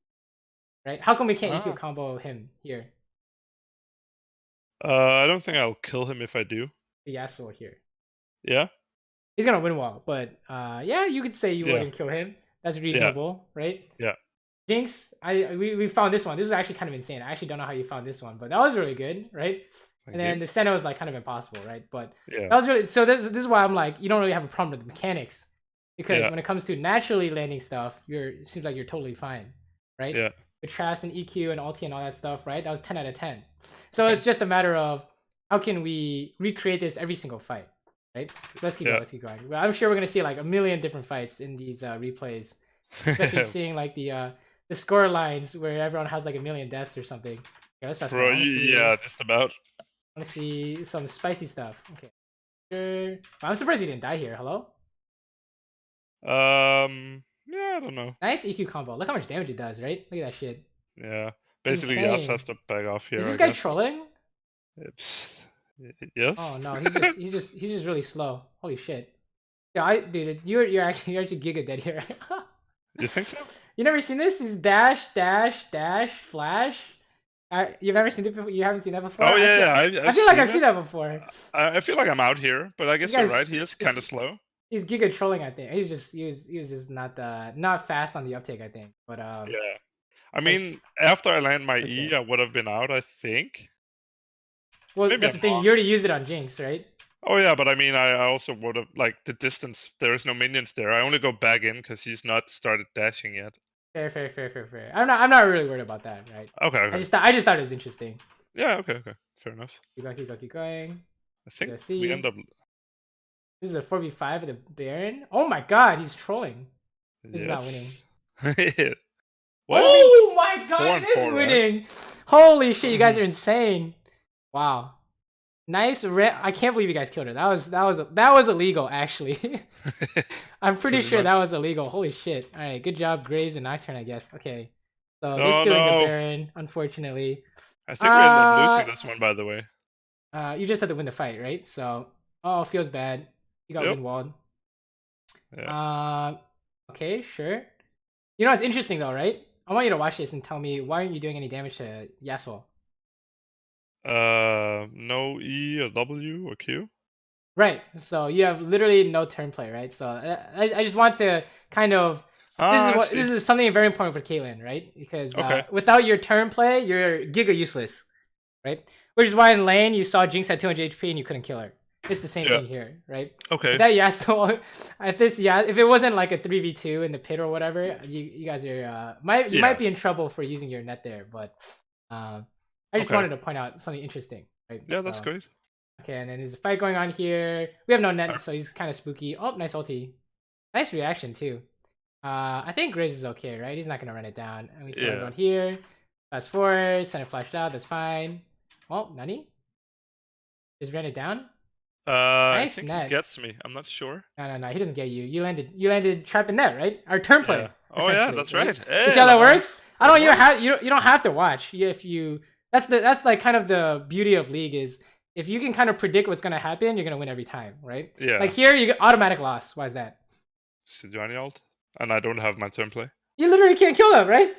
right? How come we can't EQ combo him here? I don't think I'll kill him if I do. Yasuo here. Yeah. He's gonna win wall, but yeah, you could say you wouldn't kill him. That's reasonable, right? Yeah. Jinx, we found this one. This is actually kind of insane. I actually don't know how you found this one, but that was really good, right? And then the Senna was like kind of impossible, right? But that was really so. This is why I'm like, you don't really have a problem with the mechanics, because when it comes to naturally landing stuff, it seems like you're totally fine, right? Yeah. With traps and EQ and ulti and all that stuff, right? That was 10 out of 10. So it's just a matter of how can we recreate this every single fight, right? Let's keep going. Let's keep going. Well, I'm sure we're gonna see like a million different fights in these replays, especially seeing like the score lines where everyone has like a million deaths or something. Okay, let's fast forward. Yeah, just about. I want to see some spicy stuff. Okay. Sure. I'm surprised he didn't die here. Hello? Yeah, I don't know. Nice EQ combo. Look how much damage it does, right? Look at that shit. Yeah. Basically, Yas has to back off here. Is this guy trolling? Yes. Oh no, he's just really slow. Holy shit. Yeah, dude, you're actually giga dead here. You think so? You never seen this? He's dash, flash. You've never seen it before? You haven't seen that before? Oh yeah, I feel like I've seen that before. I feel like I'm out here, but I guess you're right. He is kind of slow. He's giga trolling, I think. He was just not fast on the uptake, I think. But yeah. I mean, after I land my E, I would have been out, I think. Well, maybe that's the thing. You already used it on Jinx, right? Oh yeah, but I mean, I also would have like the distance. There is no minions there. I only go back in because he's not started dashing yet. Fair. I'm not really worried about that, right? Okay. I just thought it was interesting. Yeah. Okay. Fair enough. Keep going. I think we end up. This is a 4v5 of the Baron. Oh my god, he's trolling. This is not winning. Oh my god, it is winning! Right? Holy shit, you guys are insane. Wow. Nice. I can't believe you guys killed her. That was illegal, actually. I'm pretty sure that was illegal. Holy shit. All right, good job, Graves and Nocturne, I guess. Okay. So they're stealing the Baron, unfortunately. I think we ended up losing this one, by the way. You just had to win the fight, right? So, feels bad. You got win-walled. Yeah. Okay, sure. You know what's interesting though, right? I want you to watch this and tell me why aren't you doing any damage to Yasuo? No E or W or Q. Right. So you have literally no turn play, right? So I just want to kind of I see. This is something very important for Caitlyn, right? Because Okay. without your turn play, you're giga useless, right? Which is why in lane you saw Jinx at 200 HP and you couldn't kill her. It's the same thing here, right? Okay. That Yasuo, if it wasn't like a 3v2 in the pit or whatever, you guys are might be in trouble for using your net there. But I just wanted to point out something interesting, right? Yeah, that's great. Okay, and then there's a fight going on here. We have no net, so he's kind of spooky. Oh, nice ulti. Nice reaction too. I think Grgrs is okay, right? He's not gonna run it down. And we can go on here. Fast forward, send it flashed out. That's fine. Well, Nani just ran it down. Nice I think net. He gets me. I'm not sure. No. He doesn't get you. You landed trap in net, right? Our turn play. Yeah. Oh yeah, that's right. Hey, you see how that works? I don't even have you don't have to watch. If you that's like kind of the beauty of League is if you can kind of predict what's gonna happen, you're gonna win every time, right? Yeah. Like here, you get automatic loss. Why is that? Sejuani ult, and I don't have my turn play. You literally can't kill them, right?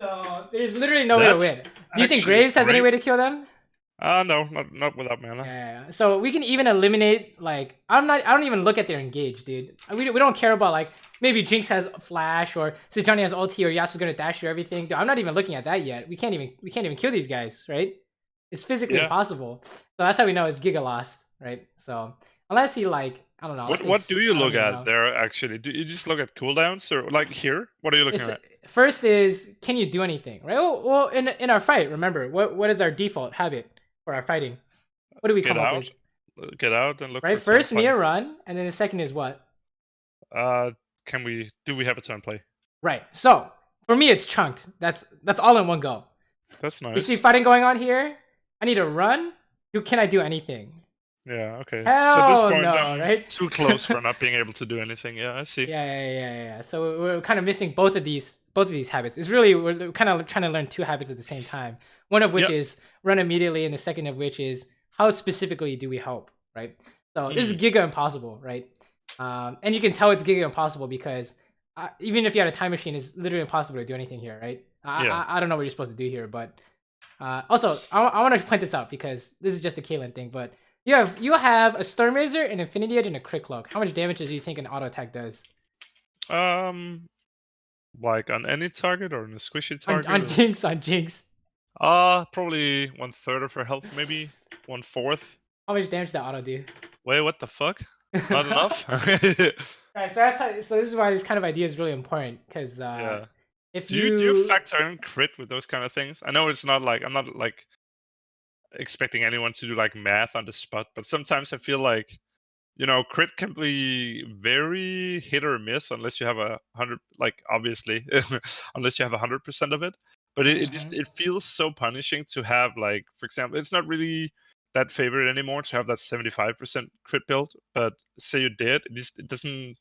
So there's literally no way to win. Do you think Grgrs has any way to kill them? No, not without mana. Yeah. So we can even eliminate like I don't even look at their engage, dude. We don't care about like maybe Jinx has flash or Sejuani has ulti or Yasuo's gonna dash through everything. Dude, I'm not even looking at that yet. We can't even kill these guys, right? It's physically impossible. So that's how we know it's giga lost, right? So unless he like I don't know. What do you look at there actually? Do you just look at cooldowns or like here? What are you looking at? First is can you do anything, right? Well, in our fight, remember what is our default habit for our fighting? What do we come up with? Get out and look. Right. First, Mia run, and then the second is what? Do we have a turn play? Right. So for me, it's chunked. That's all in one go. That's nice. You see fighting going on here. I need to run. Can I do anything? Yeah, okay. Hell so at this point, no, I'm right? too close for not being able to do anything. Yeah, I see. Yeah. So we're kind of missing both of these habits. It's really we're kind of trying to learn two habits at the same time. One of which is run immediately, and the second of which is how specifically do we help, right? So this is giga impossible, right? And you can tell it's giga impossible because even if you had a time machine, it's literally impossible to do anything here, right? I don't know what you're supposed to do here, but also I want to point this out because this is just a Caitlyn thing, but you have a Storm Razor, an Infinity Edge, and a Crit Cloak. How much damage do you think an auto attack does? Like on any target or on a squishy target? On Jinx. Probably 1/3 of her health, maybe 1/4. How much damage does that auto do? Wait, what the fuck? Not enough. Right, so this is why this kind of idea is really important because if do you factor in crit with those kind of things? I know it's not like I'm not like expecting anyone to do like math on the spot, but sometimes I feel like crit can be very hit or miss unless you have 100, like obviously unless you have 100% of it. But it feels so punishing to have like, for example, it's not really that favorite anymore to have that 75% crit build. But say you did, it doesn't.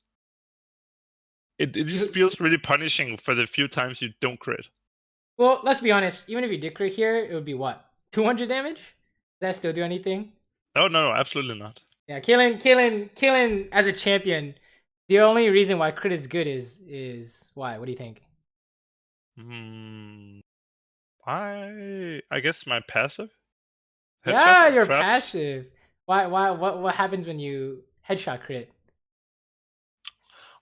It just feels really punishing for the few times you don't crit. Well, let's be honest. Even if you did crit here, it would be what 200 damage. Does that still do anything? Oh no, absolutely not. Yeah, Caitlyn as a champion, the only reason why crit is good is why? What do you think? I guess my passive. Yeah, your passive. Why? What happens when you headshot crit?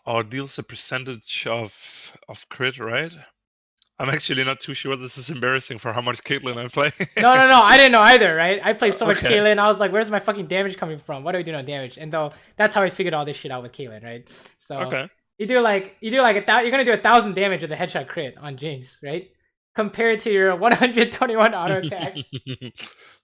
Oh, it deals a percentage of crit, right? I'm actually not too sure. This is embarrassing for how much Caitlyn I play. No. I didn't know either, right? I played so much Caitlyn. I was like, where's my fucking damage coming from? What do we do no damage? And though that's how I figured all this shit out with Caitlyn, right? So you do like you're gonna do 1,000 damage with a headshot crit on Jinx, right? Compared to your 121 auto attack.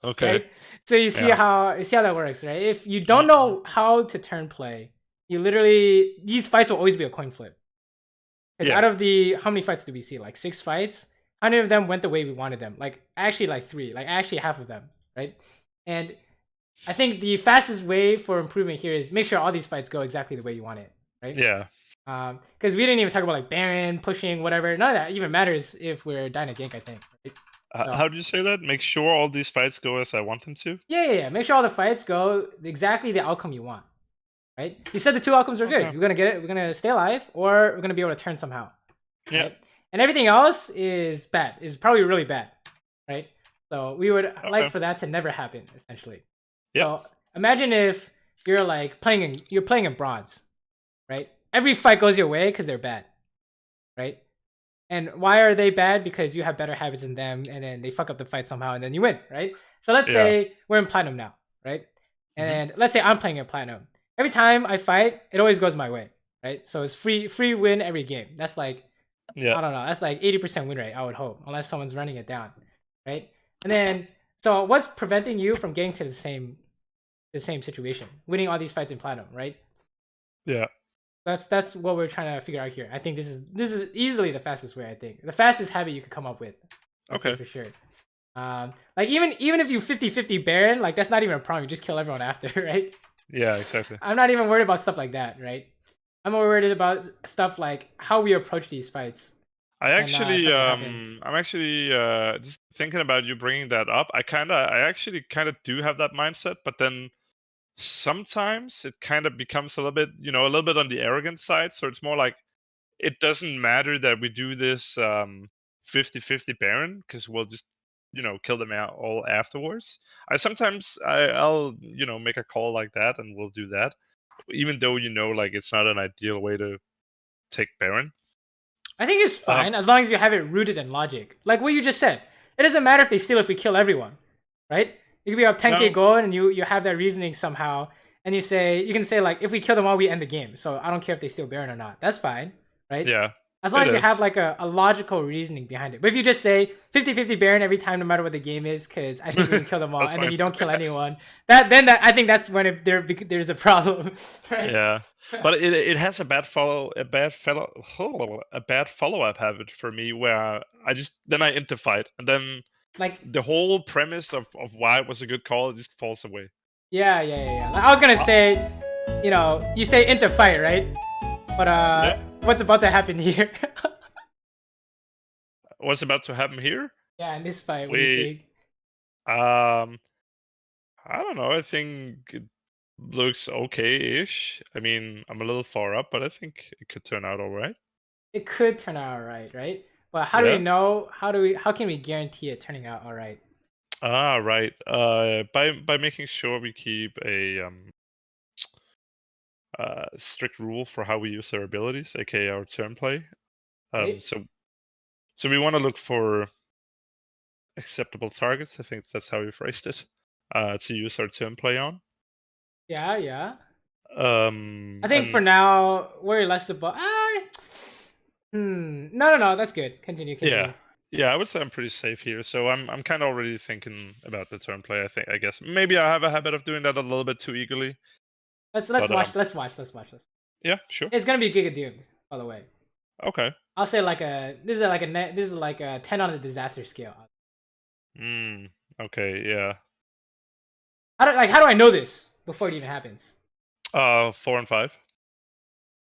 Okay. Right? So you see how that works, right? If you don't know how to turn play, you literally these fights will always be a coin flip. Because out of how many fights do we see? Like 6 fights? How many of them went the way we wanted them? Like actually like 3. Like actually half of them, right? And I think the fastest way for improvement here is make sure all these fights go exactly the way you want it, right? Yeah. Because we didn't even talk about like Baron, pushing, whatever. None of that even matters if we're dying a gank, I think. Right? How do you say that? Make sure all these fights go as I want them to? Yeah. Make sure all the fights go exactly the outcome you want. Right? You said the 2 outcomes are good. We're gonna get it. We're gonna stay alive, or we're gonna be able to turn somehow. Yeah. Right? And everything else is bad. Is probably really bad. Right? So we would like for that to never happen, essentially. Yeah. So imagine if you're like playing in bronze, right? Every fight goes your way because they're bad. right? And why are they bad? Because you have better habits than them, and then they fuck up the fight somehow, and then you win, right? So let's say we're in platinum now, right? And let's say I'm playing in platinum. Every time I fight, it always goes my way, right? So it's free win every game. That's like, I don't know, that's like 80% win rate, I would hope, unless someone's running it down, right? And then, so what's preventing you from getting to the same situation, winning all these fights in platinum, right? Yeah. That's what we're trying to figure out here. I think this is easily the fastest way. I think the fastest habit you could come up with. I'd say for sure. Like even if you 50-50 Baron, like that's not even a problem. You just kill everyone after, right? Yeah, exactly. I'm not even worried about stuff like that, right? I'm more worried about stuff like how we approach these fights. I'm actually just thinking about you bringing that up. I actually kind of do have that mindset, but then sometimes it kind of becomes a little bit, a little bit on the arrogant side. So it's more like it doesn't matter that we do this 50-50 Baron because we'll just, kill them out all afterwards. I'll make a call like that and we'll do that, even though like it's not an ideal way to take Baron. I think it's fine as long as you have it rooted in logic, like what you just said. It doesn't matter if they steal if we kill everyone, right? You could be up 10k gold and you have that reasoning somehow, and you can say like, if we kill them all, we end the game. So I don't care if they steal Baron or not. That's fine, right? Yeah. As long as you have like a logical reasoning behind it. But if you just say 50-50 Baron every time, no matter what the game is, because I think we can kill them all, and then you don't kill anyone, I think that's when there's a problem. Right? Yeah, but it has a bad follow up habit for me where I interfight, and then like the whole premise of why it was a good call just falls away. Yeah. Like, I was gonna say, you say interfight, right? But what's about to happen here? What's about to happen here? Yeah, in this fight, what do you think? I don't know. I think it looks okay-ish. I mean, I'm a little far up, but I think it could turn out all right. It could turn out all right, right? But how do we know? How can we guarantee it turning out all right? Right. By making sure we keep a strict rule for how we use our abilities, aka our turn play. Right? So we want to look for acceptable targets. I think that's how you phrased it. To use our turn play on. Yeah. I think for now we're less about. No. That's good. Continue. Yeah. I would say I'm pretty safe here. So I'm kind of already thinking about the turn play. I guess maybe I have a habit of doing that a little bit too eagerly. Let's watch. Yeah, sure. It's gonna be Giga Doomed, by the way. Okay. I'll say this is like a 10 on the disaster scale. Okay. Yeah. How do I know this before it even happens? 4 and 5.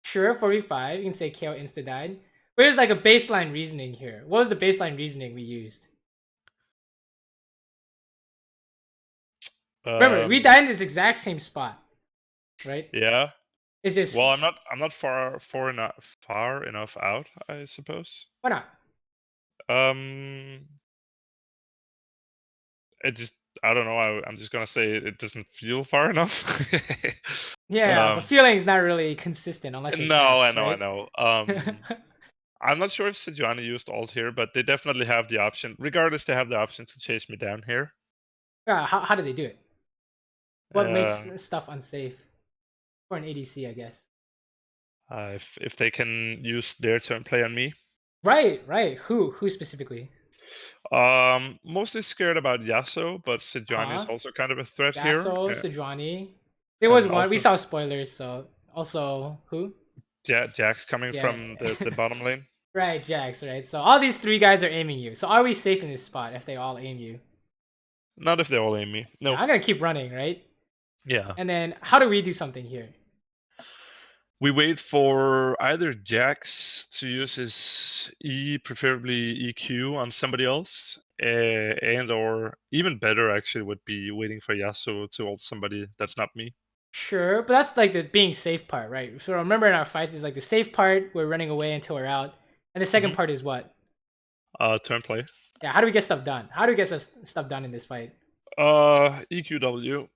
Sure, 4v5. You can say KO insta died. Where's like a baseline reasoning here? What was the baseline reasoning we used? Remember, we died in this exact same spot, right? Yeah. It's just I'm not far enough out, I suppose. Why not? I don't know. I'm just gonna say it doesn't feel far enough. But feeling is not really consistent unless you're I know. I'm not sure if Sejuani used ult here, but they definitely have the option. Regardless, they have the option to chase me down here. How do they do it? What makes stuff unsafe for an ADC, I guess? If they can use their turn play on me. Right. Who specifically? Mostly scared about Yasuo, but Sejuani is also kind of a threat here. Yasuo, Sejuani. There was one. We saw spoilers, so also who? Jax coming from the bottom lane. Right, Jax, right? So all these 3 guys are aiming you. So are we safe in this spot if they all aim you? Not if they all aim me. No. I'm gonna keep running, right? Yeah. And then how do we do something here? We wait for either Jax to use his E, preferably EQ, on somebody else, and or even better actually would be waiting for Yasuo to ult somebody that's not me. Sure, but that's like the being safe part, right? So remember in our fights is like the safe part, we're running away until we're out. And the second part is what? Turn play. Yeah, how do we get stuff done? How do we get stuff done in this fight? EQW.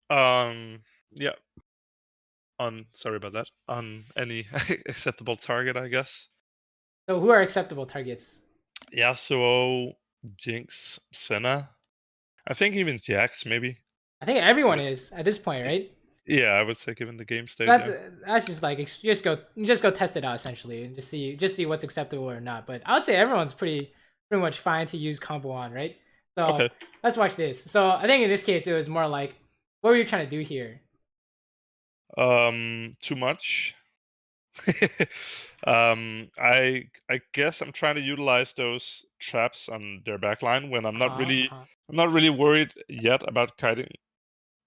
Yeah. Sorry about that. On any acceptable target, I guess. So who are acceptable targets? Yasuo, Jinx, Senna. I think even Jax maybe. I think everyone is at this point, right? Yeah, I would say given the game state. That's Yeah. that's just like just go test it out essentially and just see what's acceptable or not. But I would say everyone's pretty much fine to use combo on, right? So Okay. let's watch this. So I think in this case it was more like, what were you trying to do here? Too much. I guess I'm trying to utilize those traps on their backline when I'm not really worried yet about kiting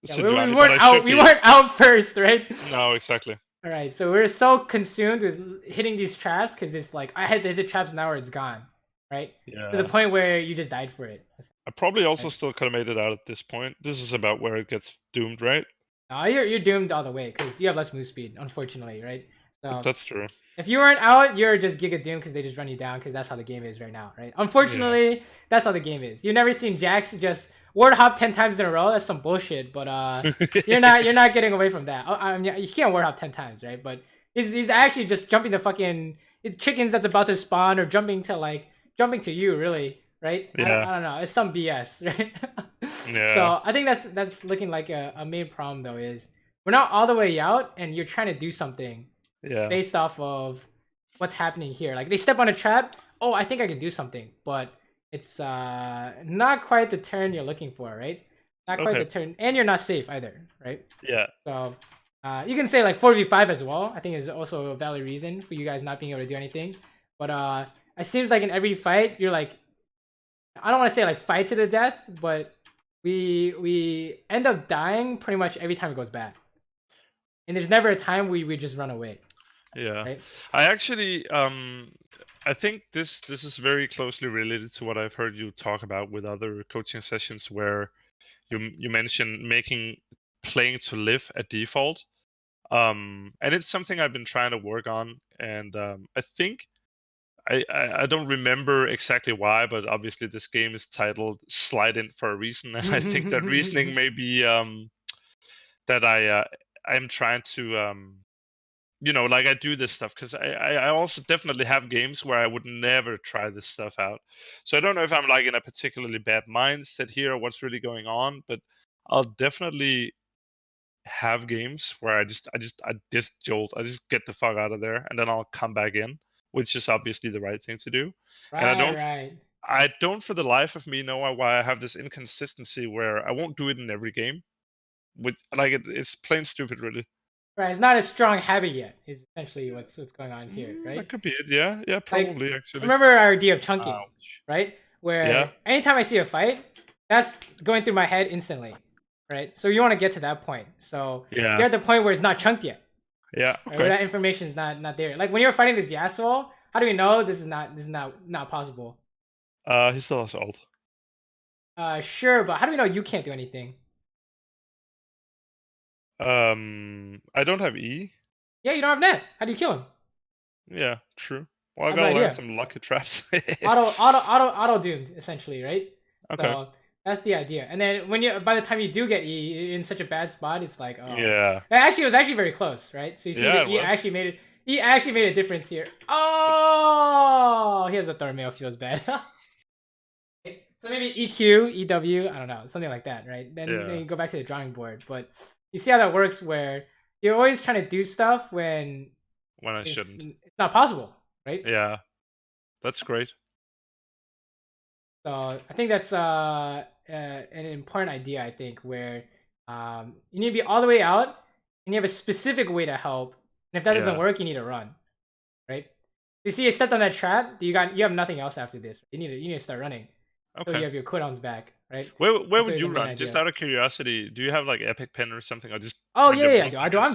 Yeah, Sejuani, but I should we be. weren't out first, right? No, exactly. All right, so we're so consumed with hitting these traps because it's like I had to hit the traps now or it's gone, right? Yeah. To the point where you just died for it. I probably also still could have made it out at this point. This is about where it gets doomed, right? No, you're doomed all the way because you have less move speed, unfortunately, right? So That's true. if you weren't out, you're just giga doomed because they just run you down because that's how the game is right now, right? Unfortunately, that's how the game is. You've never seen Jax just ward hop 10 times in a row. That's some bullshit, but you're not getting away from that. I mean, you can't ward hop 10 times, right? But he's actually just jumping the fucking chickens that's about to spawn or jumping to you, really, right? Yeah. I don't know. It's some BS, right? Yeah. So I think that's looking like a main problem though is we're not all the way out and you're trying to do something based off of what's happening here. Like they step on a trap. Oh, I think I can do something, but it's not quite the turn you're looking for, right? Not quite the turn, and you're not safe either, right? Yeah. So you can say like 4v5 as well. I think is also a valid reason for you guys not being able to do anything. But it seems like in every fight you're like, I don't want to say like fight to the death, but we end up dying pretty much every time it goes bad. And there's never a time we just run away. Yeah. Right? I actually I think this is very closely related to what I've heard you talk about with other coaching sessions where you mentioned making playing to live a default. And it's something I've been trying to work on, and I think I don't remember exactly why, but obviously this game is titled Slide In for a reason, and I think that reasoning may be that I'm trying to like I do this stuff because I also definitely have games where I would never try this stuff out. So I don't know if I'm like in a particularly bad mindset here or what's really going on, but I'll definitely have games where I just jolt. I just get the fuck out of there and then I'll come back in, which is obviously the right thing to do. And I don't for the life of me know why I have this inconsistency where I won't do it in every game. Which like it's plain stupid really. Right, it's not a strong habit yet. Is essentially what's going on here, right? That could be it. Yeah, probably like, actually. Remember our idea of chunking, right? Where anytime I see a fight, that's going through my head instantly, right? So you want to get to that point. So you're at the point where it's not chunked yet. Yeah. Okay. Right? Where that information is not there. Like when you're fighting this Yasuo, how do we know this is not possible? He still has ult. Sure, but how do we know you can't do anything? I don't have E. Yeah, you don't have net. How do you kill him? Yeah, true. Well, I gotta learn some lucky traps. auto doomed essentially, right? Okay. So that's the idea. And then by the time you do get E, you're in such a bad spot. It's like, oh, yeah. It was actually very close, right? So you see that E actually made it. E actually made a difference here. Oh, he has the Thornmail. Feels bad. So maybe EQ, EW, I don't know, something like that, right? Then you go back to the drawing board. But you see how that works where you're always trying to do stuff when I shouldn't. It's not possible, right? Yeah, that's great. So I think that's an important idea, I think, where you need to be all the way out and you have a specific way to help. And if that doesn't work, you need to run, right? You see, you stepped on that trap. You have nothing else after this. You need to start running. Okay. So you have your cooldowns back, right? Where would you run? Just out of curiosity, do you have like epic pen or something, or just? Oh yeah, I do. I'm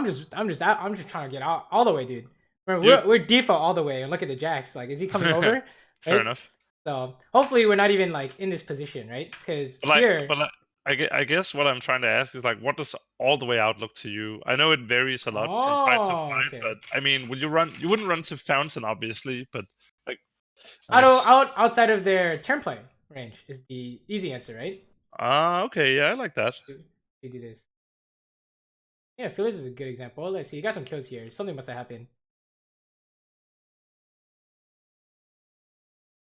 just trying to get out all the way, dude. We're default all the way, and look at the Jax. Like, is he coming over? Right? Fair enough. So hopefully we're not even like in this position, right? Because here. But I guess what I'm trying to ask is like, what does all the way out look to you? I know it varies a lot from fight to fight, but I mean, would you run? You wouldn't run to Fountain, obviously, but like. Outside of their turn play range is the easy answer, right? Okay, yeah, I like that. You do this. Yeah, Phyllis is a good example. Let's see, you got some kills here. Something must have happened.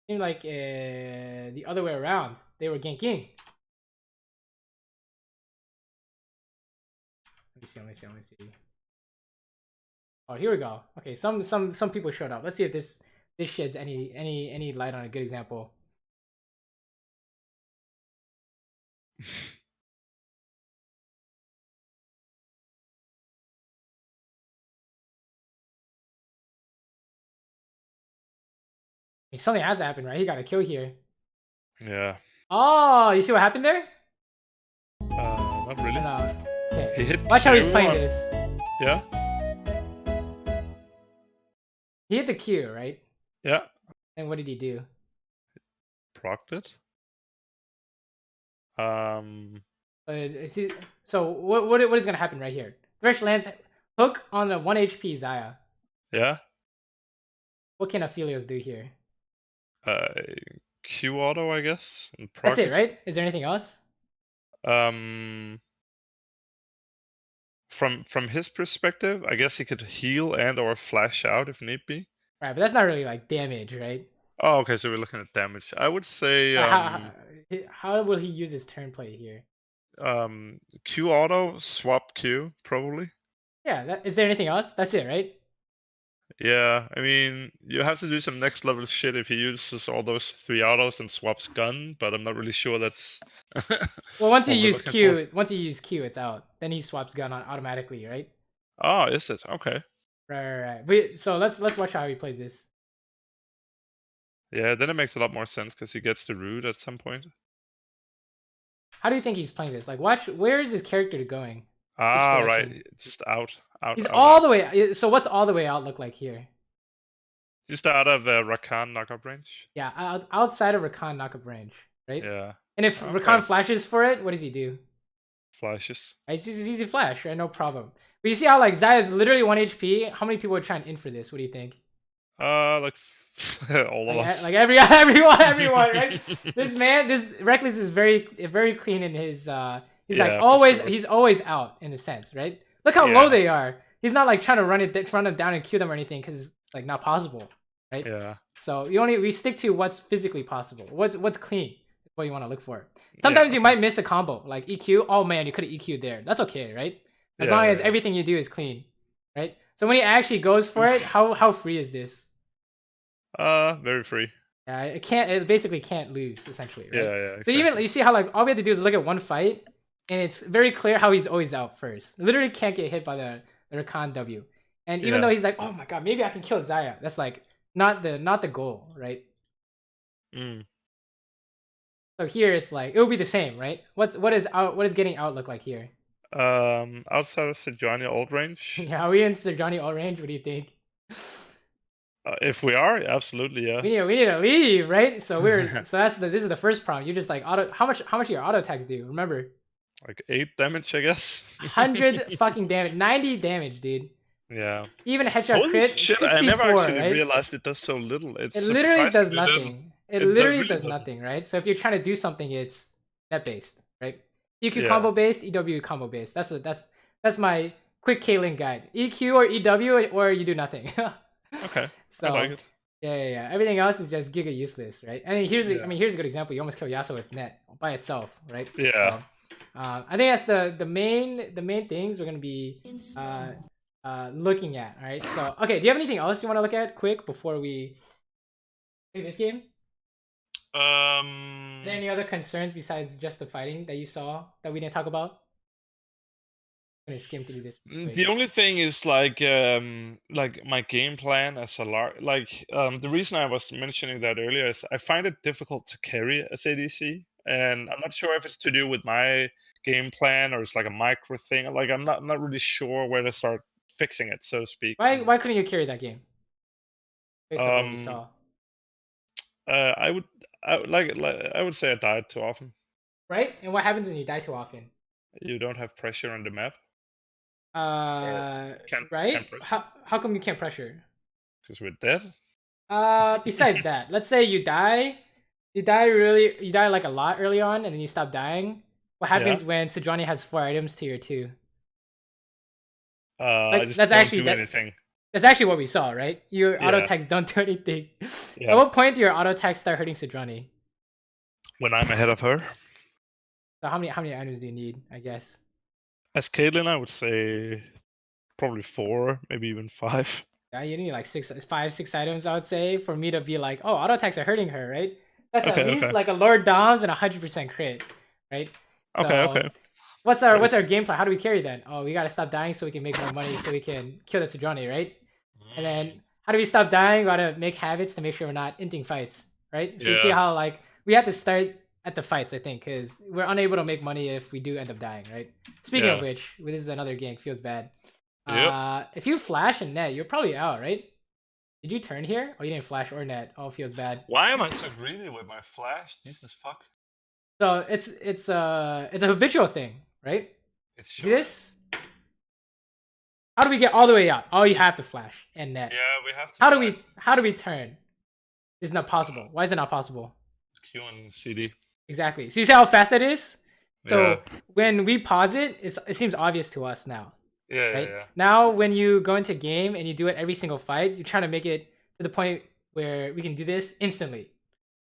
Seemed like the other way around. They were ganking. Let me see. Oh, here we go. Okay, some people showed up. Let's see if this sheds any light on a good example. Something has to happen, right? He got a kill here. Yeah. Oh, you see what happened there? Not really. Okay. He hit Watch how he's Q playing on- this. Yeah. He hit the Q, right? Yeah. And what did he do? Procced it. So what is gonna happen right here? Thresh lands hook on a 1 HP Xayah. Yeah. What can Aphelios do here? Q auto, I guess. And That's proc it, right? Is there anything else? From his perspective, I guess he could heal and or flash out if need be. Right, but that's not really like damage, right? Oh, okay. So we're looking at damage. I would say how will he use his turn play here? Q auto, swap Q probably. Yeah. Is there anything else? That's it, right? Yeah, I mean, you have to do some next level shit if he uses all those 3 autos and swaps gun, but I'm not really sure that's. Well, once you what we're use looking Q, it's out. Then he swaps gun on automatically, right? Oh, is it? Okay. Right. So let's watch how he plays this. Yeah, then it makes a lot more sense because he gets the root at some point. How do you think he's playing this? Like, watch, where is his character going? Ah, right. Just out. He's out, all out. the way. So what's all the way out look like here? Just out of Rakan knockup range. Yeah, outside of Rakan knockup range, right? Yeah. And if Rakan flashes for it, what does he do? Flashes. It's just easy flash, right? No problem. But you see how like Xayah is literally 1 HP? How many people are trying in for this? What do you think? Like all of us. Like everyone, right? This Reckless is very clean in his he's like always sure. he's always out in a sense, right? Look how low they are. He's not like trying to run them down and kill them or anything because it's like not possible, right? Yeah. So we stick to what's physically possible. What's clean is what you want to look for. Sometimes you might miss a combo like EQ. Oh man, you could have EQ'd there. That's okay, right? As long as everything you do is clean, right? So when he actually goes for it, how free is this? Very free. Yeah, it basically can't lose essentially, right? Yeah, exactly. So even you see how like all we have to do is look at one fight, and it's very clear how he's always out first. Literally can't get hit by the Rakan W. And even though he's like, oh my god, maybe I can kill Xayah. That's like not the goal, right? So here it's like it will be the same, right? What is getting out look like here? Outside of Sejuani old range. Yeah, are we in Sejuani old range? What do you think? If we are, absolutely, yeah. We need to leave, right? So this is the first prompt. You're just like how much do your auto attacks do? Remember? Like 8 damage, I guess. 100 fucking damage, 90 damage, dude. Yeah. Even headshot Holy crit, shit, 64, I never actually right? realized it does so little. It literally does nothing. It literally really does nothing, right? So if you're trying to do something, it's net based, right? EQ combo based, EW combo based. That's my quick Caitlyn guide. EQ or EW or you do nothing. Okay. So I like it. Yeah. Everything else is just giga useless, right? Here's a good example. You almost kill Yasuo with net by itself, right? Yeah. So, I think that's the main things we're gonna be looking at. All right. So okay, do you have anything else you want to look at quick before we play this game? Any other concerns besides just the fighting that you saw that we didn't talk about? I'm gonna skim through this. The only thing is like my game plan as a the reason I was mentioning that earlier is I find it difficult to carry as ADC, and I'm not sure if it's to do with my game plan or it's like a micro thing. Like I'm not really sure where to start fixing it, so to speak. Why couldn't you carry that game? Based on what you saw. I would say I died too often. Right? And what happens when you die too often? You don't have pressure on the map. Right? How come you can't pressure? Because we're dead. Besides that, let's say you die like a lot early on, and then you stop dying. What happens when Sejuani has 4 items to your 2? I just that's don't actually do anything. That's actually what we saw, right? Your auto Yeah. attacks don't do anything. Yeah. At what point do your auto attacks start hurting Sidrani? When I'm ahead of her. So how many items do you need, I guess? As Caitlyn, I would say probably 4, maybe even 5. Yeah, you need like 5, 6 items, I would say, for me to be like, oh, auto attacks are hurting her, right? That's at least like a Lord Doms and 100% crit, right? Okay. What's our game plan? How do we carry then? Oh, we gotta stop dying so we can make more money so we can kill the Sidrani, right? And then how do we stop dying? We gotta make habits to make sure we're not inting fights, right? So you see how like we have to start at the fights, I think, because we're unable to make money if we do end up dying, right? Speaking of which, this is another gank, feels bad. If you flash and net, you're probably out, right? Did you turn here? Oh, you didn't flash or net. Oh, feels bad. Why am I so greedy with my flash? Jesus fuck. So it's a habitual thing, right? See this? How do we get all the way out? Oh, you have to flash and net. Yeah, we have to. How do we turn? It's not possible. Why is it not possible? Q and CD. Exactly. So you see how fast it is? So when we pause it, it seems obvious to us now. Yeah. Now when you go into game and you do it every single fight, you're trying to make it to the point where we can do this instantly,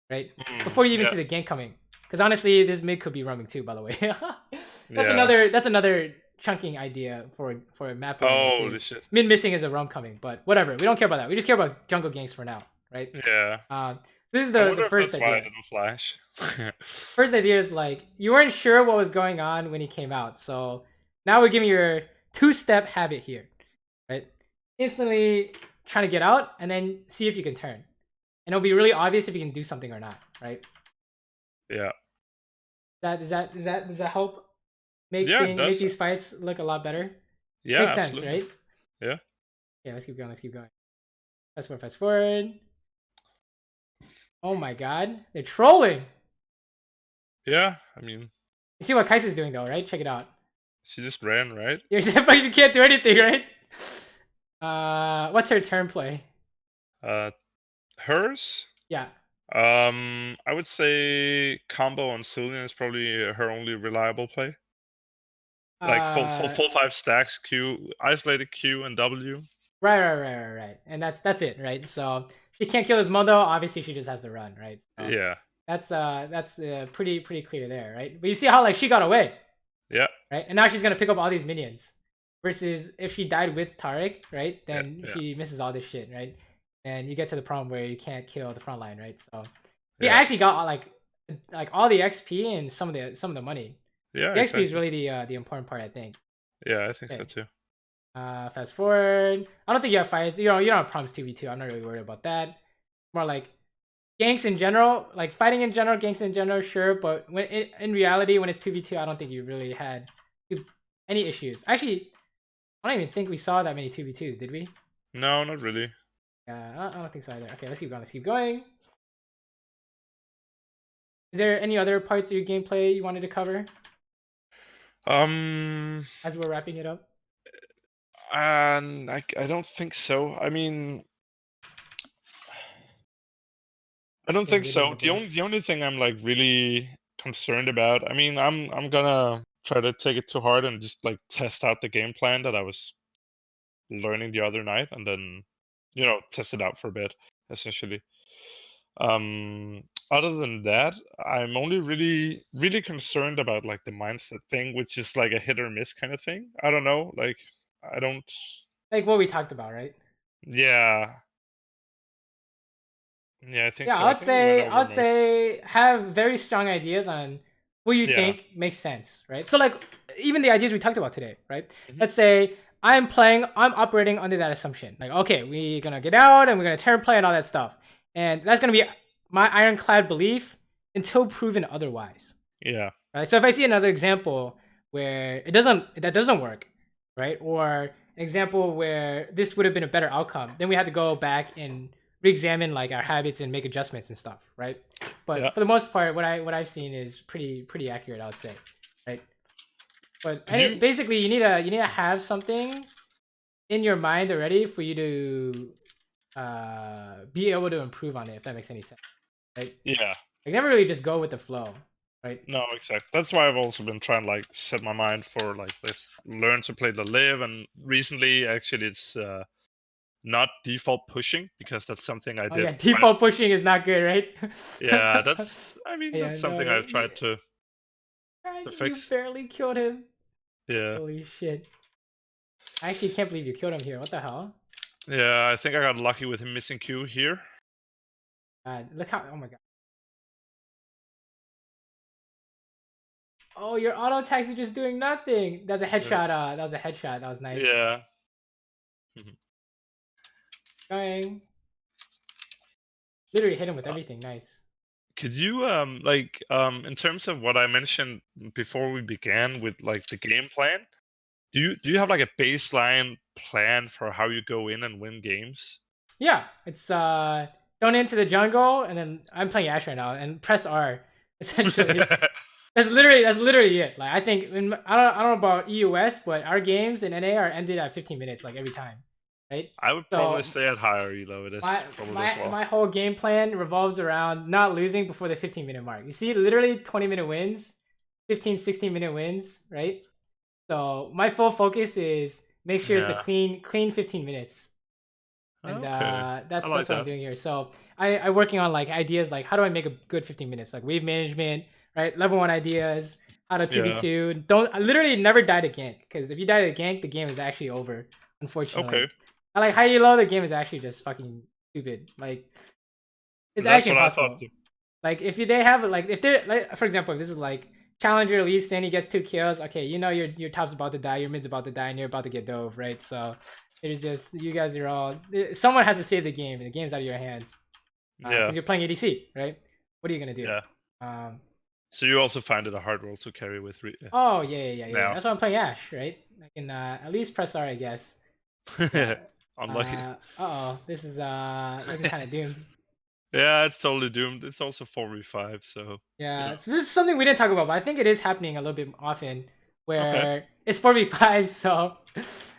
right? Before you even see the gank coming. Because honestly, this mid could be roaming too, by the way. That's another chunking idea for a map. Oh, this shit. Mid missing is a roam coming, but whatever. We don't care about that. We just care about jungle ganks for now, right? Yeah. So this is the first idea. Why I didn't flash. First idea is like you weren't sure what was going on when he came out, so now we're giving you your 2-step habit here, right? Instantly trying to get out and then see if you can turn, and it'll be really obvious if you can do something or not, right? Yeah. Does that help make these fights look a lot better? Yeah, makes sense, right? Yeah. Yeah, let's keep going. Fast forward. Oh my god, they're trolling. Yeah, I mean, you see what Kai'Sa's doing though, right? Check it out. She just ran, right? But you can't do anything, right? What's her turn play? Hers? Yeah. I would say combo on Tsuni is probably her only reliable play. Like full 5 stacks, Q, isolated Q and W. Right. And that's it, right? So she can't kill his Mondo. Obviously, she just has to run, right? So yeah. That's pretty clear there, right? But you see how like she got away. Yeah. Right, and now she's gonna pick up all these minions. Versus if she died with Taric, right? Then she misses all this shit, right? And you get to the problem where you can't kill the front line, right? So he actually got like all the XP and some of the money. Yeah, the XP is really the important part, I think. Yeah, I think so too. Fast forward. I don't think you have fights. You don't have problems 2v2. I'm not really worried about that. More like ganks in general, like fighting in general, ganks in general, sure. But when in reality, when it's 2v2, I don't think you really had any issues. Actually, I don't even think we saw that many 2v2s, did we? No, not really. I don't think so either. Okay, let's keep going. Is there any other parts of your gameplay you wanted to cover? As we're wrapping it up? I don't think so. I mean, I don't think so. The only thing I'm like really concerned about, I mean, I'm gonna try to take it to heart and just like test out the game plan that I was learning the other night, and then test it out for a bit, essentially. Other than that, I'm only really concerned about like the mindset thing, which is like a hit or miss kind of thing. I don't know, like I don't like what we talked about, right? Yeah, I think so. I would say have very strong ideas on what you think makes sense, right? So like even the ideas we talked about today, right? Let's say I'm operating under that assumption. Like, okay, we're gonna get out and we're gonna turn play and all that stuff. And that's gonna be my ironclad belief until proven otherwise. Yeah. Right. So if I see another example where that doesn't work, right? Or an example where this would have been a better outcome, then we had to go back and re-examine like our habits and make adjustments and stuff, right? But for the most part, what I've seen is pretty accurate, I would say, right? But basically, you need to have something in your mind already for you to be able to improve on it, if that makes any sense, right? Yeah. Like never really just go with the flow, right? No, exactly. That's why I've also been trying to like set my mind for like this, learn to play the live, and recently actually it's not default pushing, because that's something I Oh did. yeah, default pushing is not good, right? Yeah, that's. I mean, Yeah, that's something I've tried to you fix. barely killed him. Yeah. Holy shit. I actually can't believe you killed him here. What the hell? Yeah, I think I got lucky with him missing Q here. Look how. Oh my god. Oh, your auto attacks are just doing nothing. That was a headshot. That was a headshot. That was nice. Yeah. Going. Literally hit him with everything. Nice. Could you in terms of what I mentioned before we began with like the game plan? Do you have like a baseline plan for how you go in and win games? Yeah, it's don't into the jungle, and then I'm playing Ashe right now, and press R. Essentially, that's literally it. Like I think I don't know about EUS, but our games in NA are ended at 15 minutes like every time, right? I would probably stay at higher elo. It is probably as well. My whole game plan revolves around not losing before the 15-minute mark. You see, literally 20-minute wins, 15, 16-minute wins, right? So my full focus is make sure it's a clean 15 minutes. And that's what I'm doing here. So I'm working on like ideas like how do I make a good 15 minutes, like wave management, right? Level 1 ideas, how to 2v2. I literally never die to gank, because if you die to gank, the game is actually over, unfortunately. Okay. I like high elo, the game is actually just fucking stupid. Like it's actually impossible. Like if they have like if they're like, for example, if this is like Challenger Lee Sin, he gets 2 kills. Okay, you know your top's about to die, your mid's about to die, and you're about to get dove, right? So it is just you guys are all. Someone has to save the game, and the game's out of your hands. Because you're playing ADC, right? What are you gonna do? Yeah. So you also find it a hard role to carry with. Oh yeah. That's why I'm playing Ashe, right? I can at least press R, I guess. Unlucky. This is looking kind of doomed. Yeah, it's totally doomed. It's also 4v5, so. Yeah, so this is something we didn't talk about, but I think it is happening a little bit often, where it's 4v5. So,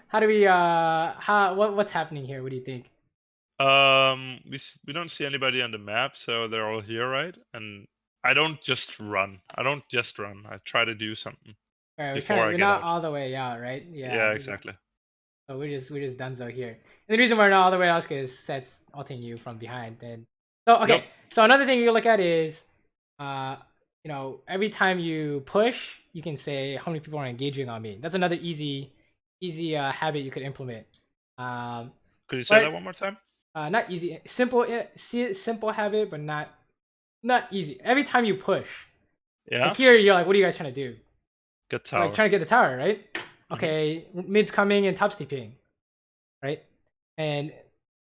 how do we what's happening here? What do you think? We don't see anybody on the map, so they're all here, right? And I don't just run. I try to do something. All right, we're not all the way out, right? Yeah, exactly. So we're just donezo here. And the reason we're not all the way out is because Set's ulting you from behind. Then so another thing you look at is, every time you push, you can say how many people are engaging on me. That's another easy habit you could implement. Could you say that one more time? Not easy, simple habit, but not easy. Every time you push, like here you're like, what are you guys trying to do? Get tower. Like trying to get the tower, right? Okay, mid's coming and top's TPing, right? And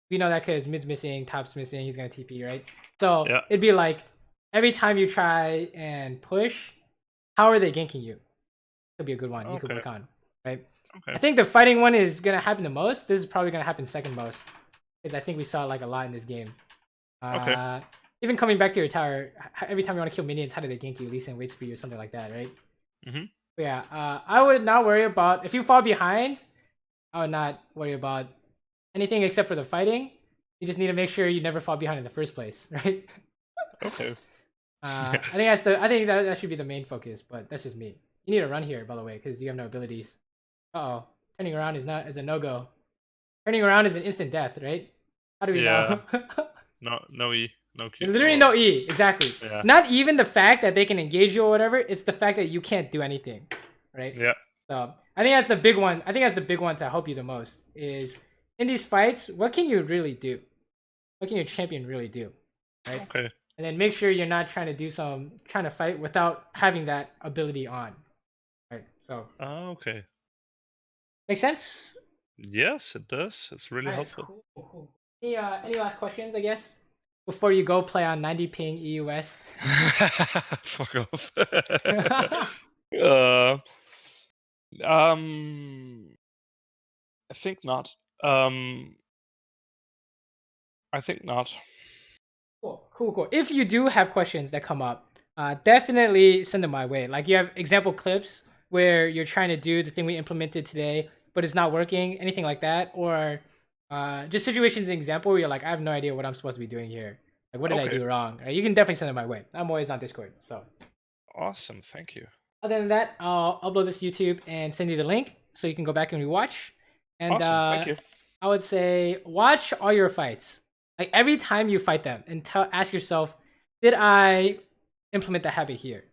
we know that because mid's missing, top's missing, he's gonna TP, right? So it'd be like every time you try and push, how are they ganking you? Could be a good one you could work on, right? I think the fighting one is gonna happen the most. This is probably gonna happen second most, because I think we saw like a lot in this game. Even coming back to your tower, every time you want to kill minions, how do they gank you? Lee Sin waits for you or something like that, right? But yeah, I would not worry about if you fall behind. I would not worry about anything except for the fighting. You just need to make sure you never fall behind in the first place, right? Okay. I think that should be the main focus, but that's just me. You need to run here, by the way, because you have no abilities. Turning around is a no-go. Turning around is an instant death, right? How do we know? No E, no Q. Literally no E, exactly. Yeah. Not even the fact that they can engage you or whatever. It's the fact that you can't do anything, right? Yeah. So I think that's the big one. I think that's the big one to help you the most is in these fights. What can you really do? What can your champion really do? Right. Okay. And then make sure you're not trying to fight without having that ability on. Right. So. Okay. Make sense? Yes, it does. It's really helpful. Cool. Any last questions, I guess, before you go play on 90 ping EUS? Fuck off. I think not. I think not. Cool. If you do have questions that come up, definitely send them my way. Like you have example clips where you're trying to do the thing we implemented today, but it's not working, anything like that, or just situations in example where you're like, I have no idea what I'm supposed to be doing here. Like, what did I do wrong? Right? You can definitely send it my way. I'm always on Discord. So awesome, thank you. Other than that, I'll upload this to YouTube and send you the link so you can go back and rewatch. And awesome, thank you. I would say watch all your fights. Like every time you fight them, and ask yourself, did I implement the habit here?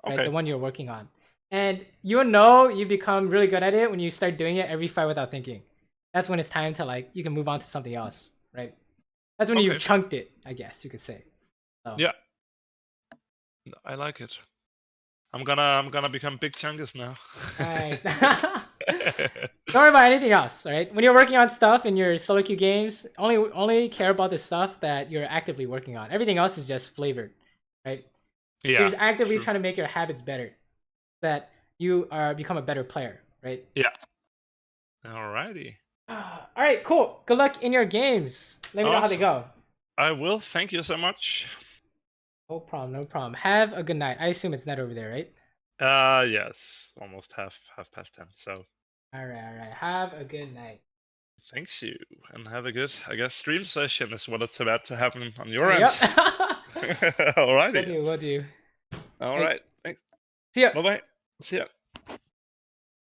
Right, Okay. the one you're working on. And you'll know you become really good at it when you start doing it every fight without thinking. That's when it's time to like you can move on to something else, right? That's when Okay. you've chunked it, I guess you could say. So. Yeah. I like it. I'm gonna become big chungus now. Nice. Don't worry about anything else, all right? When you're working on stuff in your solo queue games, only care about the stuff that you're actively working on. Everything else is just flavored, right? Yeah. You're just actively true. trying to make your habits better, that you become a better player, right? Yeah. Alrighty. All right, cool. Good luck in your games. Let me know how they go. I will. Thank you so much. No problem, no problem. Have a good night. I assume it's not over there, right? Yes. Almost half past 10. So. All right. Have a good night. Thanks you, and have a good, I guess, stream session is what it's about to happen on your end. Yep. Alrighty. Will do. All right. Thanks. See ya. Bye bye. See ya.